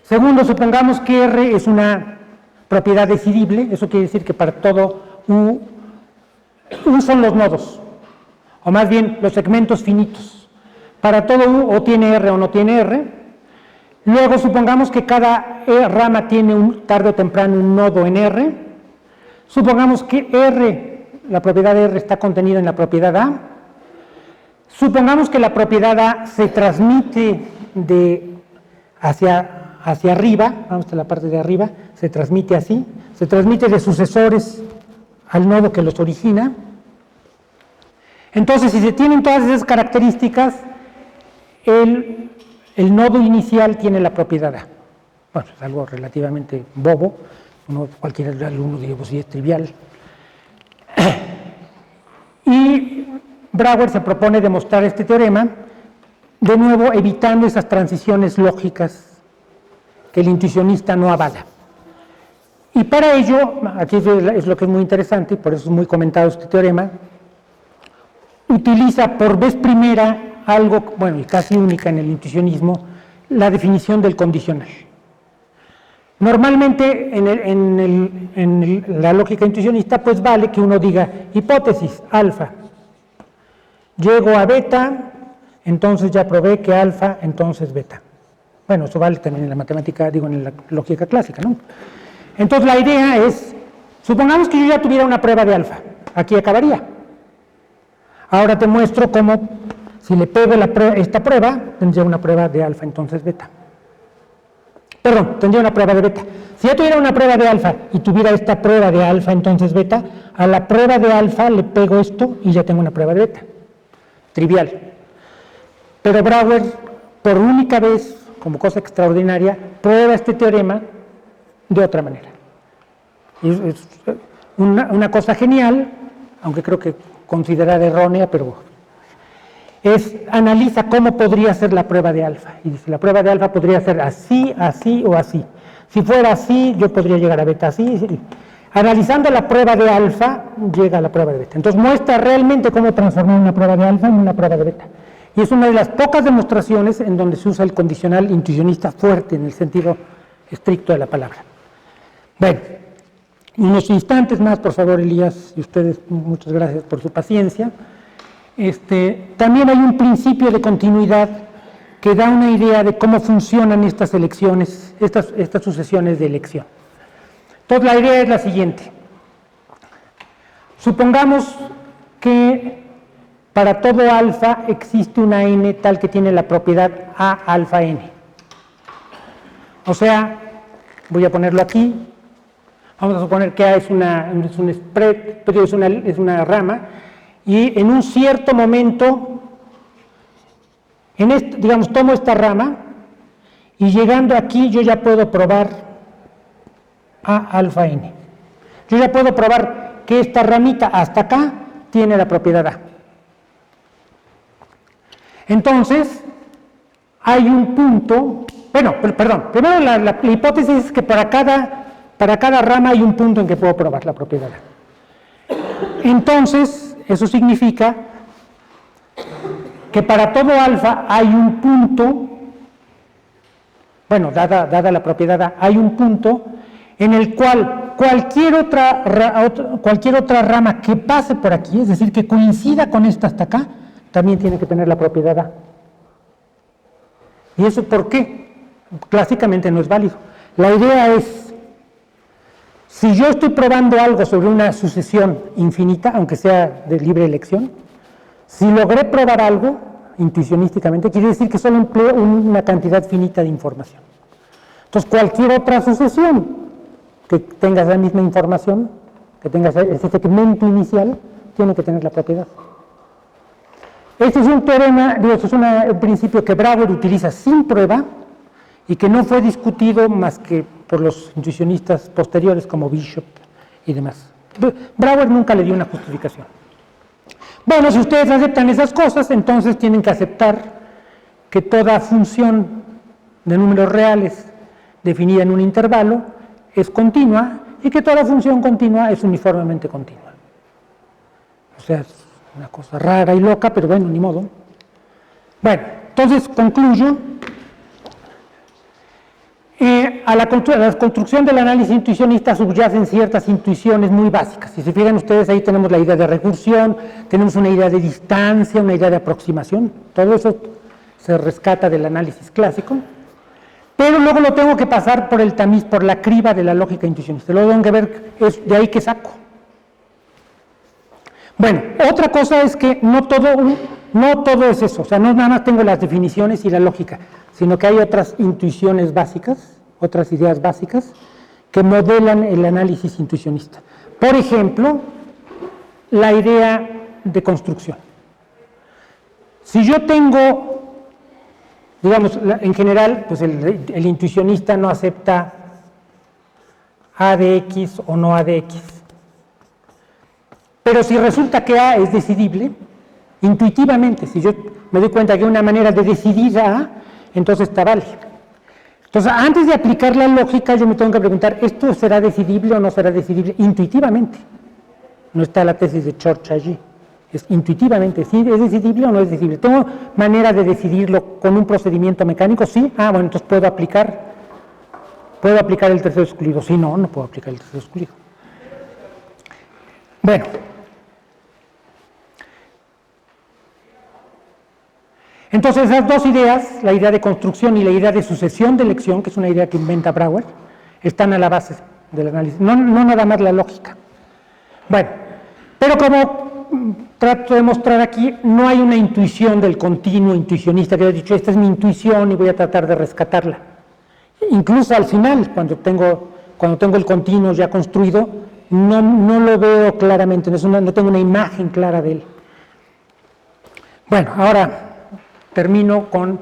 Segundo, supongamos que R es una propiedad decidible. Eso quiere decir que para todo U son los nodos, o más bien los segmentos finitos. Para todo U o tiene R o no tiene R. Luego, supongamos que cada rama tiene tarde o temprano un nodo en R. Supongamos que R, la propiedad de R está contenida en la propiedad A. Supongamos que la propiedad A se transmite hacia arriba, vamos a la parte de arriba, se transmite así, se transmite de sucesores al nodo que los origina. Entonces, si se tienen todas esas características, el nodo inicial tiene la propiedad A. Bueno, es algo relativamente bobo, cualquier alumno diría, pues sí, es trivial. Y Brouwer se propone demostrar este teorema, de nuevo evitando esas transiciones lógicas que el intuicionista no avala. Y para ello, aquí es lo que es muy interesante, y por eso es muy comentado este teorema, utiliza por vez primera algo, bueno, y casi única en el intuicionismo, la definición del condicional. Normalmente en la lógica intuicionista, pues vale que uno diga hipótesis, alfa. Llego a beta, entonces ya probé que alfa, entonces beta. Bueno, eso vale también en la matemática, digo, en la lógica clásica, ¿no? Entonces la idea es, supongamos que yo ya tuviera una prueba de alfa, aquí acabaría. Ahora te muestro cómo, si le pego esta prueba, tendría una prueba de alfa, entonces beta. Perdón, tendría una prueba de beta. Si ya tuviera una prueba de alfa y tuviera esta prueba de alfa, entonces beta, a la prueba de alfa le pego esto y ya tengo una prueba de beta. Trivial. Pero Brouwer, por única vez, como cosa extraordinaria, prueba este teorema de otra manera. Es una cosa genial, aunque creo que considerada errónea, pero analiza cómo podría ser la prueba de alfa. Y dice, la prueba de alfa podría ser así, así o así. Si fuera así, yo podría llegar a beta así. Analizando la prueba de alfa, llega a la prueba de beta. Entonces muestra realmente cómo transformar una prueba de alfa en una prueba de beta. Y es una de las pocas demostraciones en donde se usa el condicional intuicionista fuerte, en el sentido estricto de la palabra. Bueno, unos instantes más, por favor, Elías, y ustedes, muchas gracias por su paciencia. También hay un principio de continuidad que da una idea de cómo funcionan estas elecciones, estas sucesiones de elección. Entonces la idea es la siguiente. Supongamos que para todo alfa existe una n tal que tiene la propiedad A alfa n. O sea, voy a ponerlo aquí. Vamos a suponer que A es un spread, pero es una rama, y en un cierto momento, digamos, tomo esta rama, y llegando aquí yo ya puedo probar A alfa n. Yo ya puedo probar que esta ramita hasta acá tiene la propiedad A. Entonces, hay un punto, bueno, perdón, primero la hipótesis es que para cada rama hay un punto en que puedo probar la propiedad A. Entonces, eso significa que para todo alfa hay un punto, bueno, dada la propiedad A, hay un punto en el cual cualquier otra rama que pase por aquí, es decir, que coincida con esta hasta acá, también tiene que tener la propiedad A. ¿Y eso por qué? Clásicamente no es válido. La idea es, si yo estoy probando algo sobre una sucesión infinita, aunque sea de libre elección, si logré probar algo intuicionísticamente, quiere decir que solo empleo una cantidad finita de información. Entonces, cualquier otra sucesión que tenga esa misma información, que tenga ese segmento inicial, tiene que tener la propiedad. Este es un teorema, este es un principio que Brouwer utiliza sin prueba y que no fue discutido más que por los intuicionistas posteriores como Bishop y demás. Brouwer nunca le dio una justificación. Bueno, si ustedes aceptan esas cosas, entonces tienen que aceptar que toda función de números reales definida en un intervalo es continua y que toda función continua es uniformemente continua. O sea, es una cosa rara y loca, pero bueno, ni modo. Bueno, entonces concluyo. A la construcción del análisis intuicionista subyacen ciertas intuiciones muy básicas. Si se fijan ustedes, ahí tenemos la idea de recursión, tenemos una idea de distancia, una idea de aproximación. Todo eso se rescata del análisis clásico. Pero luego lo tengo que pasar por el tamiz, por la criba de la lógica intuicionista. Luego tengo que ver, es de ahí que saco. Bueno, otra cosa es que no todo es eso. O sea, no nada más tengo las definiciones y la lógica, sino que hay otras intuiciones básicas, otras ideas básicas, que modelan el análisis intuicionista. Por ejemplo, la idea de construcción. Si yo tengo, digamos, en general, pues el intuicionista no acepta A de X o no A de X. Pero si resulta que A es decidible, intuitivamente, si yo me doy cuenta que hay una manera de decidir A, entonces está vale. Entonces, antes de aplicar la lógica, yo me tengo que preguntar, ¿esto será decidible o no será decidible? Intuitivamente. No está la tesis de Church allí. Es intuitivamente, ¿sí es decidible o no es decidible? ¿Tengo manera de decidirlo con un procedimiento mecánico? Sí. Ah, bueno, entonces puedo aplicar el tercero excluido. Sí, no puedo aplicar el tercero excluido. Bueno. Entonces, esas dos ideas, la idea de construcción y la idea de sucesión de elección, que es una idea que inventa Brouwer, están a la base del análisis, no nada más la lógica. Bueno, pero como trato de mostrar aquí, no hay una intuición del continuo intuicionista que haya dicho, esta es mi intuición y voy a tratar de rescatarla. Incluso al final, cuando tengo el continuo ya construido, no lo veo claramente, no tengo una imagen clara de él. Bueno, ahora termino con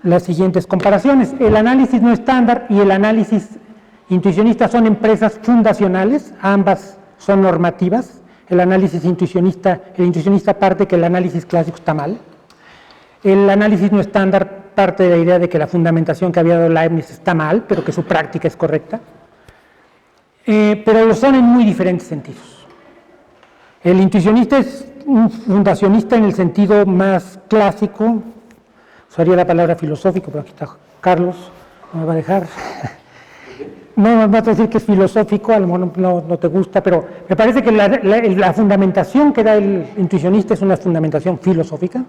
las siguientes comparaciones. El análisis no estándar y el análisis intuicionista son empresas fundacionales, ambas son normativas. El intuicionista parte que el análisis clásico está mal. El análisis no estándar parte de la idea de que la fundamentación que había dado Leibniz está mal, pero que su práctica es correcta. Pero lo son en muy diferentes sentidos. El intuicionista es un fundacionista en el sentido más clásico, usaría la palabra filosófico, pero aquí está Carlos, no me va a dejar. No me vas a decir que es filosófico, a lo mejor no te gusta, pero me parece que la fundamentación que da el intuicionista es una fundamentación filosófica,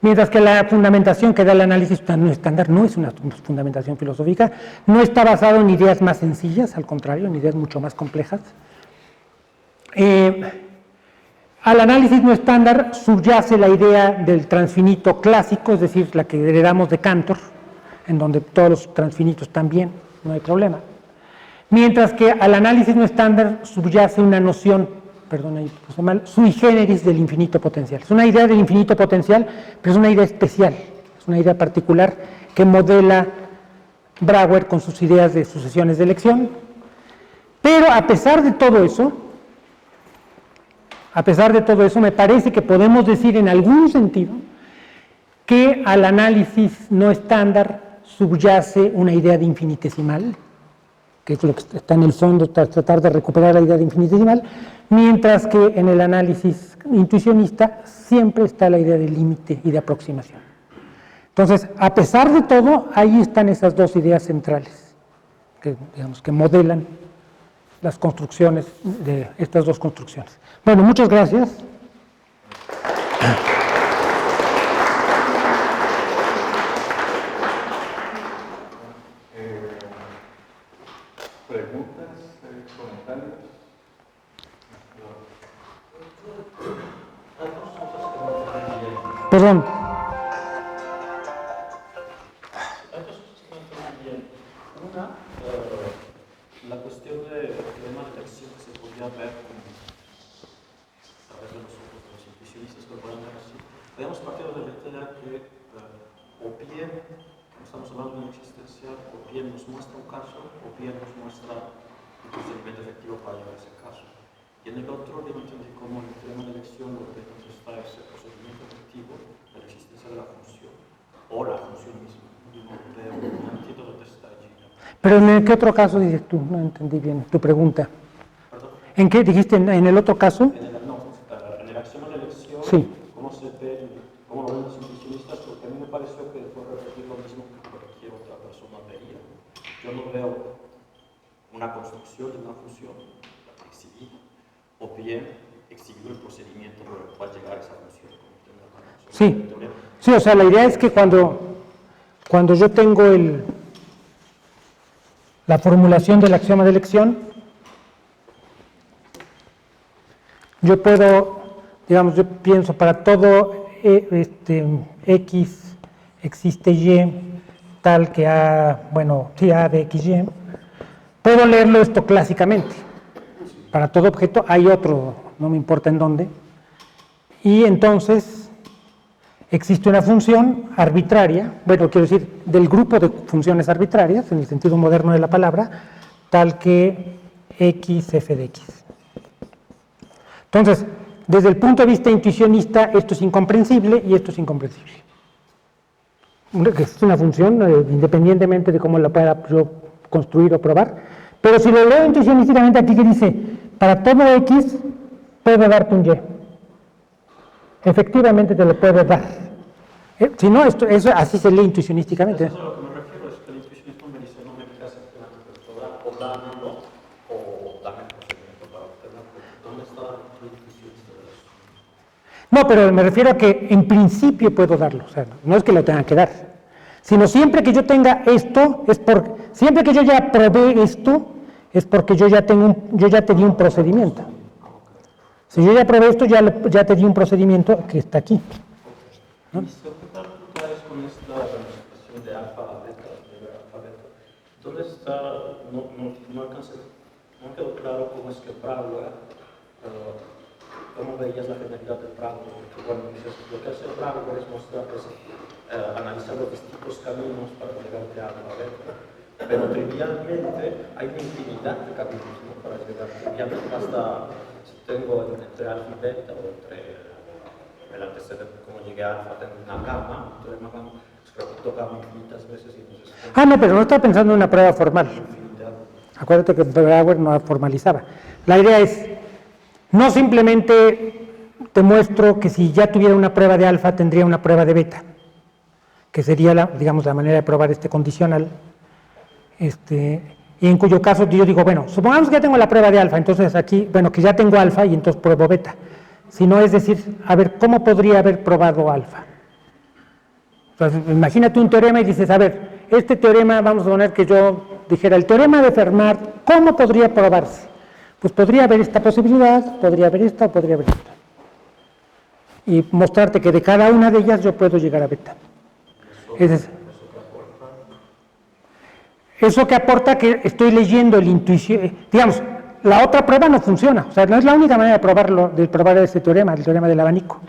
mientras que la fundamentación que da el análisis no estándar no es una fundamentación filosófica, no está basado en ideas más sencillas, al contrario, en ideas mucho más complejas. Al análisis no estándar subyace la idea del transfinito clásico, es decir, la que heredamos de Cantor, en donde todos los transfinitos están bien, no hay problema. Mientras que al análisis no estándar subyace una noción, perdón, ahí puse mal, sui generis del infinito potencial. Es una idea del infinito potencial, pero es una idea especial, es una idea particular que modela Brouwer con sus ideas de sucesiones de elección. Pero a pesar de todo eso, me parece que podemos decir en algún sentido que al análisis no estándar subyace una idea de infinitesimal, que es lo que está en el fondo, tratar de recuperar la idea de infinitesimal, mientras que en el análisis intuicionista siempre está la idea de límite y de aproximación. Entonces, a pesar de todo, ahí están esas dos ideas centrales, que, digamos, que modelan las construcciones de estas dos construcciones. Bueno, muchas gracias. ¿Preguntas, comentarios? Perdón. Una, la cuestión del problema de elección que se podría ver a través de nosotros, los intuicionistas, que lo podemos ver así. Podemos partir de la idea que o bien estamos hablando de una existencial, o bien nos muestra un caso, o bien nos muestra un procedimiento efectivo para llegar a ese caso. Y en el otro, yo entendí como el problema de elección lo que nos está ese procedimiento efectivo de la existencia de la función, o la función misma. No entiendo dónde está allí. Pero ¿en qué otro caso dices tú? No entendí bien tu pregunta. ¿Perdón? ¿En qué dijiste? ¿En el otro caso? En el axioma de elección, Sí. ¿cómo se ve, cómo lo ven los intuicionistas? Porque a mí me pareció que fue repetir lo mismo que cualquier otra persona vería. Yo no veo una construcción de una función exhibida, o bien exhibir el procedimiento por el cual llegar a esa función. Sí. Sí, o sea, la idea es que cuando yo tengo la formulación del axioma de elección, yo puedo, digamos, yo pienso para todo X existe Y tal que A, bueno, sí, A de XY, puedo leerlo esto clásicamente. Para todo objeto hay otro, no me importa en dónde, y entonces existe una función arbitraria, bueno, quiero decir, del grupo de funciones arbitrarias, en el sentido moderno de la palabra, tal que X f de X. Entonces, desde el punto de vista intuicionista, esto es incomprensible y esto es incomprensible. Que es una función, independientemente de cómo la pueda yo construir o probar, pero si lo leo intuicionísticamente aquí que dice, para todo X, puedo darte un Y. Efectivamente te lo puedo dar. Si no, eso así se lee intuicionísticamente. Eso es a lo que me refiero, es que el intuicionismo me dice, no me digas o dámelo, o dame el procedimiento para obtenerlo. ¿Dónde está el intuicionista de eso? No, pero me refiero a que en principio puedo darlo, o sea, no es que lo tenga que dar, sino siempre que yo tenga esto, siempre que yo ya probé esto, es porque yo ya te di un procedimiento. Si yo ya probé esto, ya te di un procedimiento que está aquí. ¿No? Y si tal tú traes con esta representación de alfa a beta, de alfa a beta, ¿dónde está? No alcancé, no quedó claro cómo es que Brouwer, cómo veías la generalidad de Brouwer, porque bueno, dices, lo que hace Brouwer es mostrar, analizar los distintos caminos para llegar de alfa a beta, pero trivialmente hay una infinidad de caminos, ¿no? Para llegar, trivialmente basta, si tengo entre alfa y beta, o entre el antecedente, como llegué a alfa, tengo una gama, un teorema gama, repito gama infinitas veces y entonces... No, pero no estaba pensando en una prueba formal. Acuérdate que Brouwer no formalizaba. La idea es, no simplemente te muestro que si ya tuviera una prueba de alfa, tendría una prueba de beta, que sería, digamos, la manera de probar este condicional, y en cuyo caso yo digo, bueno, supongamos que ya tengo la prueba de alfa, entonces aquí, bueno, que ya tengo alfa y entonces pruebo beta. Si no, es decir, a ver, ¿cómo podría haber probado alfa? Entonces, imagínate un teorema y dices, a ver, este teorema, vamos a poner que yo dijera, el teorema de Fermat, ¿cómo podría probarse? Pues podría haber esta posibilidad, podría haber esta o podría haber esta. Y mostrarte que de cada una de ellas yo puedo llegar a beta. Eso que aporta que estoy leyendo el intuición, digamos, la otra prueba no funciona, o sea, no es la única manera de probar este teorema, el teorema del abanico.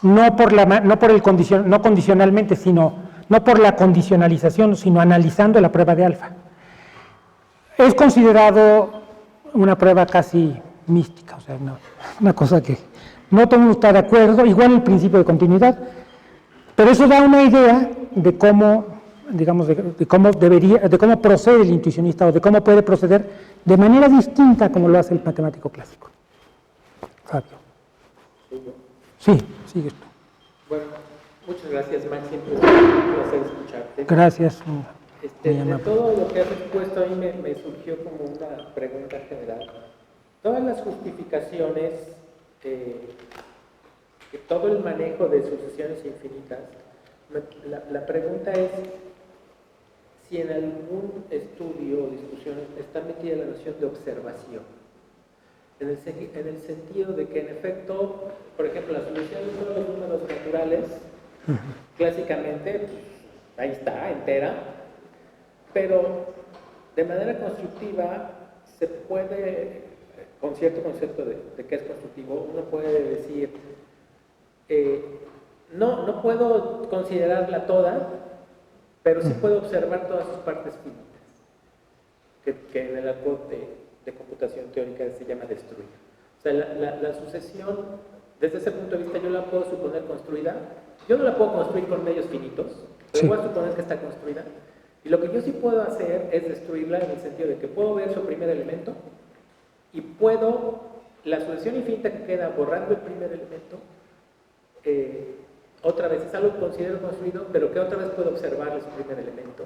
No condicionalmente, sino no por la condicionalización, sino analizando la prueba de alfa. Es considerado una prueba casi mística, o sea, una cosa que no todo el mundo está de acuerdo, igual el principio de continuidad, pero eso da una idea de cómo, digamos, de cómo procede el intuicionista o de cómo puede proceder de manera distinta como lo hace el matemático clásico. Fabio. Sí, sigues tú. Bueno, muchas gracias, Max. Siempre es un placer escucharte. Gracias. De todo lo que has expuesto, a mí me surgió como una pregunta general. Todas las justificaciones, que todo el manejo de sucesiones infinitas, la pregunta es si en algún estudio o discusión está metida la noción de observación. En el sentido de que, en efecto, por ejemplo, la solución de todos los números naturales, clásicamente, pues, ahí está, entera, pero de manera constructiva se puede, con cierto concepto de qué es constructivo, uno puede decir, no puedo considerarla toda, pero sí puedo observar todas sus partes finitas, que en el argot de computación teórica se llama destruir. O sea, la sucesión, desde ese punto de vista, yo la puedo suponer construida. Yo no la puedo construir con medios finitos, pero voy a suponer que está construida. Y lo que yo sí puedo hacer es destruirla en el sentido de que puedo ver su primer elemento y puedo, la sucesión infinita que queda borrando el primer elemento, otra vez es algo que considero construido, pero que otra vez puedo observar su primer elemento,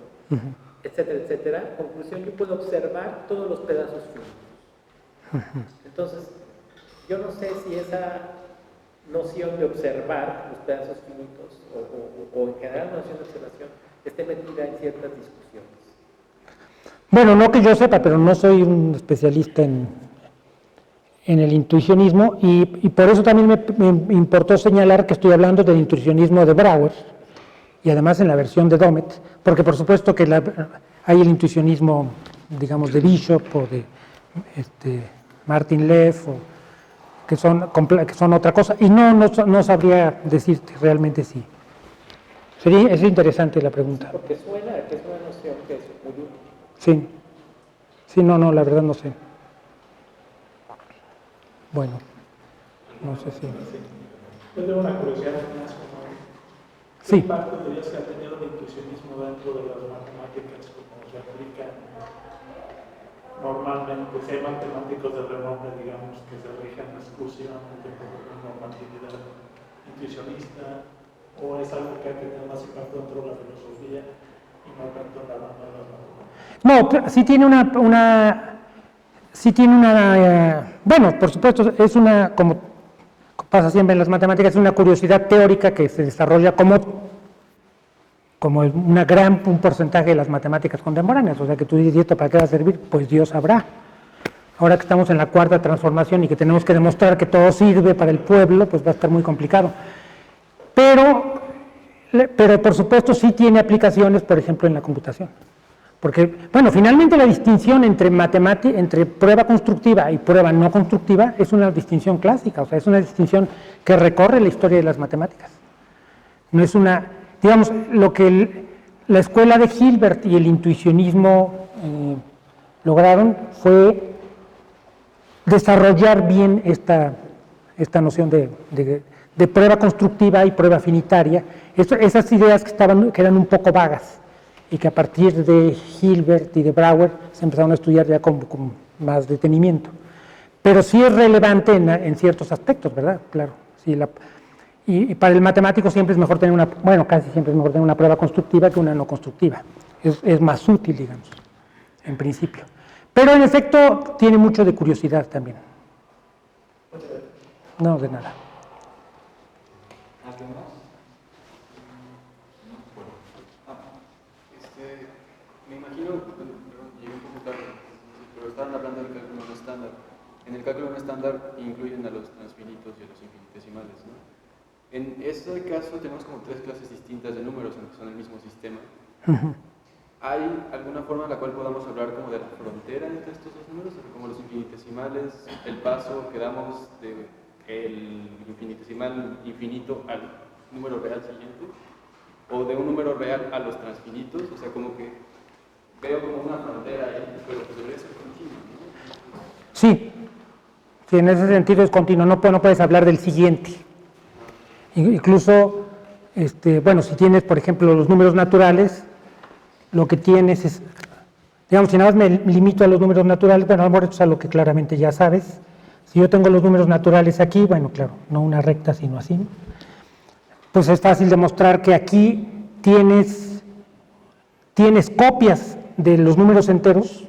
etcétera, etcétera. Conclusión, yo puedo observar todos los pedazos finitos. Entonces, yo no sé si esa noción de observar los pedazos finitos o en general la noción de observación esté metida en ciertas discusiones. Bueno, no que yo sepa, pero no soy un especialista en el intuicionismo y por eso también me importó señalar que estoy hablando del intuicionismo de Brouwer y además en la versión de Domet, porque por supuesto que hay el intuicionismo, digamos, de Bishop o de Martin Leff, que son otra cosa, y no sabría decirte realmente sí. Es interesante la pregunta. Porque suena que es una noción que es muy útil. Sí. Sí, no, la verdad no sé. Bueno, no sé si... Yo tengo una curiosidad más como... ¿Qué impacto dirías que ha tenido el intuicionismo dentro de las matemáticas como se aplican normalmente? Si hay matemáticos de renombre, digamos, que se rigen exclusivamente por una normatividad intuicionista, o es algo que ha tenido más impacto dentro de la filosofía y no tanto en la rama de las matemáticas. No, sí tiene bueno, por supuesto, es como pasa siempre en las matemáticas, es una curiosidad teórica que se desarrolla como un porcentaje de las matemáticas contemporáneas, o sea que tú dices, ¿y esto para qué va a servir? Pues Dios sabrá. Ahora que estamos en la cuarta transformación y que tenemos que demostrar que todo sirve para el pueblo, pues va a estar muy complicado. Pero por supuesto sí tiene aplicaciones, por ejemplo, en la computación. Porque, bueno, finalmente la distinción entre prueba constructiva y prueba no constructiva es una distinción clásica, o sea, es una distinción que recorre la historia de las matemáticas. No es digamos, lo que la escuela de Hilbert y el intuicionismo lograron fue desarrollar bien esta noción de prueba constructiva y prueba finitaria, esas ideas que eran un poco vagas, y que a partir de Hilbert y de Brouwer se empezaron a estudiar ya con más detenimiento. Pero sí es relevante en ciertos aspectos, ¿verdad? Claro. Sí, y para el matemático siempre es mejor tener casi siempre es mejor tener una prueba constructiva que una no constructiva. Es más útil, digamos, en principio. Pero en efecto tiene mucho de curiosidad también. No, de nada. ¿Alguien más? Me imagino, llegué un poco tarde, pero estaban hablando del cálculo no estándar. En el cálculo no estándar incluyen a los transfinitos y a los infinitesimales, ¿no? En este caso tenemos como tres clases distintas de números, aunque son el mismo sistema. ¿Hay alguna forma en la cual podamos hablar como de la frontera entre estos dos números? Como los infinitesimales, el paso que damos del infinitesimal infinito al número real siguiente, o de un número real a los transfinitos, o sea, como que veo como una frontera ahí, pero pues debería ser continuo, ¿no? Sí, en ese sentido es continuo, no puedes hablar del siguiente. Incluso, bueno, si tienes, por ejemplo, los números naturales, lo que tienes es, digamos, si nada más me limito a los números naturales, bueno, a lo mejor esto es algo que claramente ya sabes. Si yo tengo los números naturales aquí, bueno, claro, no una recta, sino así, pues es fácil demostrar que aquí tienes tienes copias de los números enteros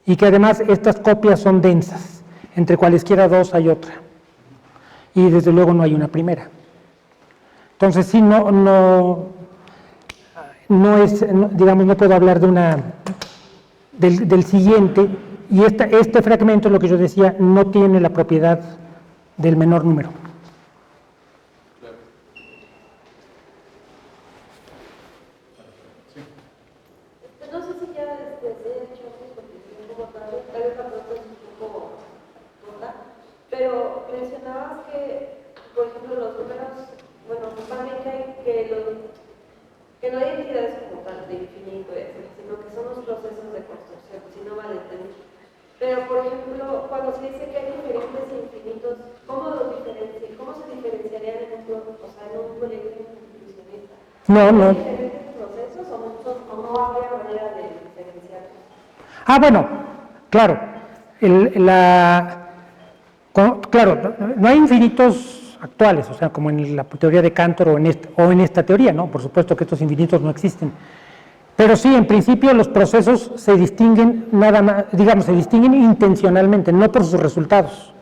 y que además estas copias son densas, entre cualesquiera dos hay otra, y desde luego no hay una primera. Entonces sí, no es, digamos, no puedo hablar de del siguiente, y este fragmento, lo que yo decía, no tiene la propiedad del menor número. No sé si ya se ha hecho porque un poco tarde, tal vez la pregunta es un poco tonta, pero mencionabas que, por ejemplo, los números, bueno, más bien que no hay entidades como tal de infinito, etcétera, sino que son los procesos de construcción, si no vale tener. Pero, por ejemplo, cuando se dice que hay diferentes infinitos, ¿cómo se diferenciarían en un proyecto intuicionista? No. ¿Diferentes procesos o no habría manera de diferenciarlos? Bueno, claro. Claro, no hay infinitos actuales, o sea, como en la teoría de Cantor o en esta teoría, ¿no? Por supuesto que estos infinitos no existen. Pero sí, en principio los procesos se distinguen nada más, digamos, se distinguen intencionalmente, no por sus resultados,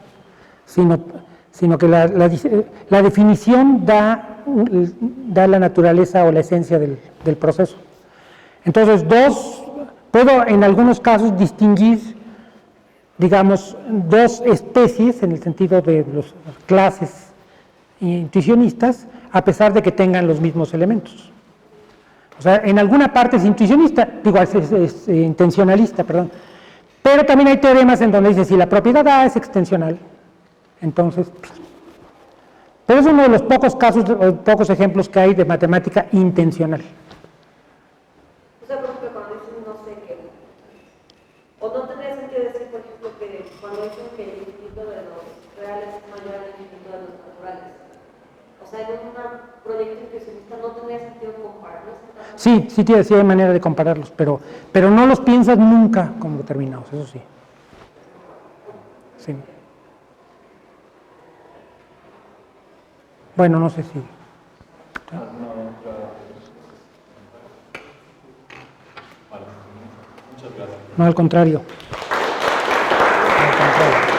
sino que la definición da la naturaleza o la esencia del proceso. Entonces, puedo en algunos casos distinguir, digamos, dos especies en el sentido de las clases intuicionistas, a pesar de que tengan los mismos elementos. O sea, en alguna parte es intuicionista, es intencionalista, perdón. Pero también hay teoremas en donde dice si la propiedad A es extensional, entonces. Pero es uno de los pocos casos, o pocos ejemplos que hay de matemática intencional. O sea, por ejemplo, cuando dicen no sé qué, o no tendría sentido decir, por ejemplo, que cuando dicen que el infinito de los reales es mayor al infinito de los naturales. O sea, en un proyecto intuicionista no tendría sentido compararlos. Sí hay manera de compararlos, pero no los piensas nunca como determinados, eso sí. Sí. Bueno, no sé si. Muchas gracias. No, al contrario. Al contrario.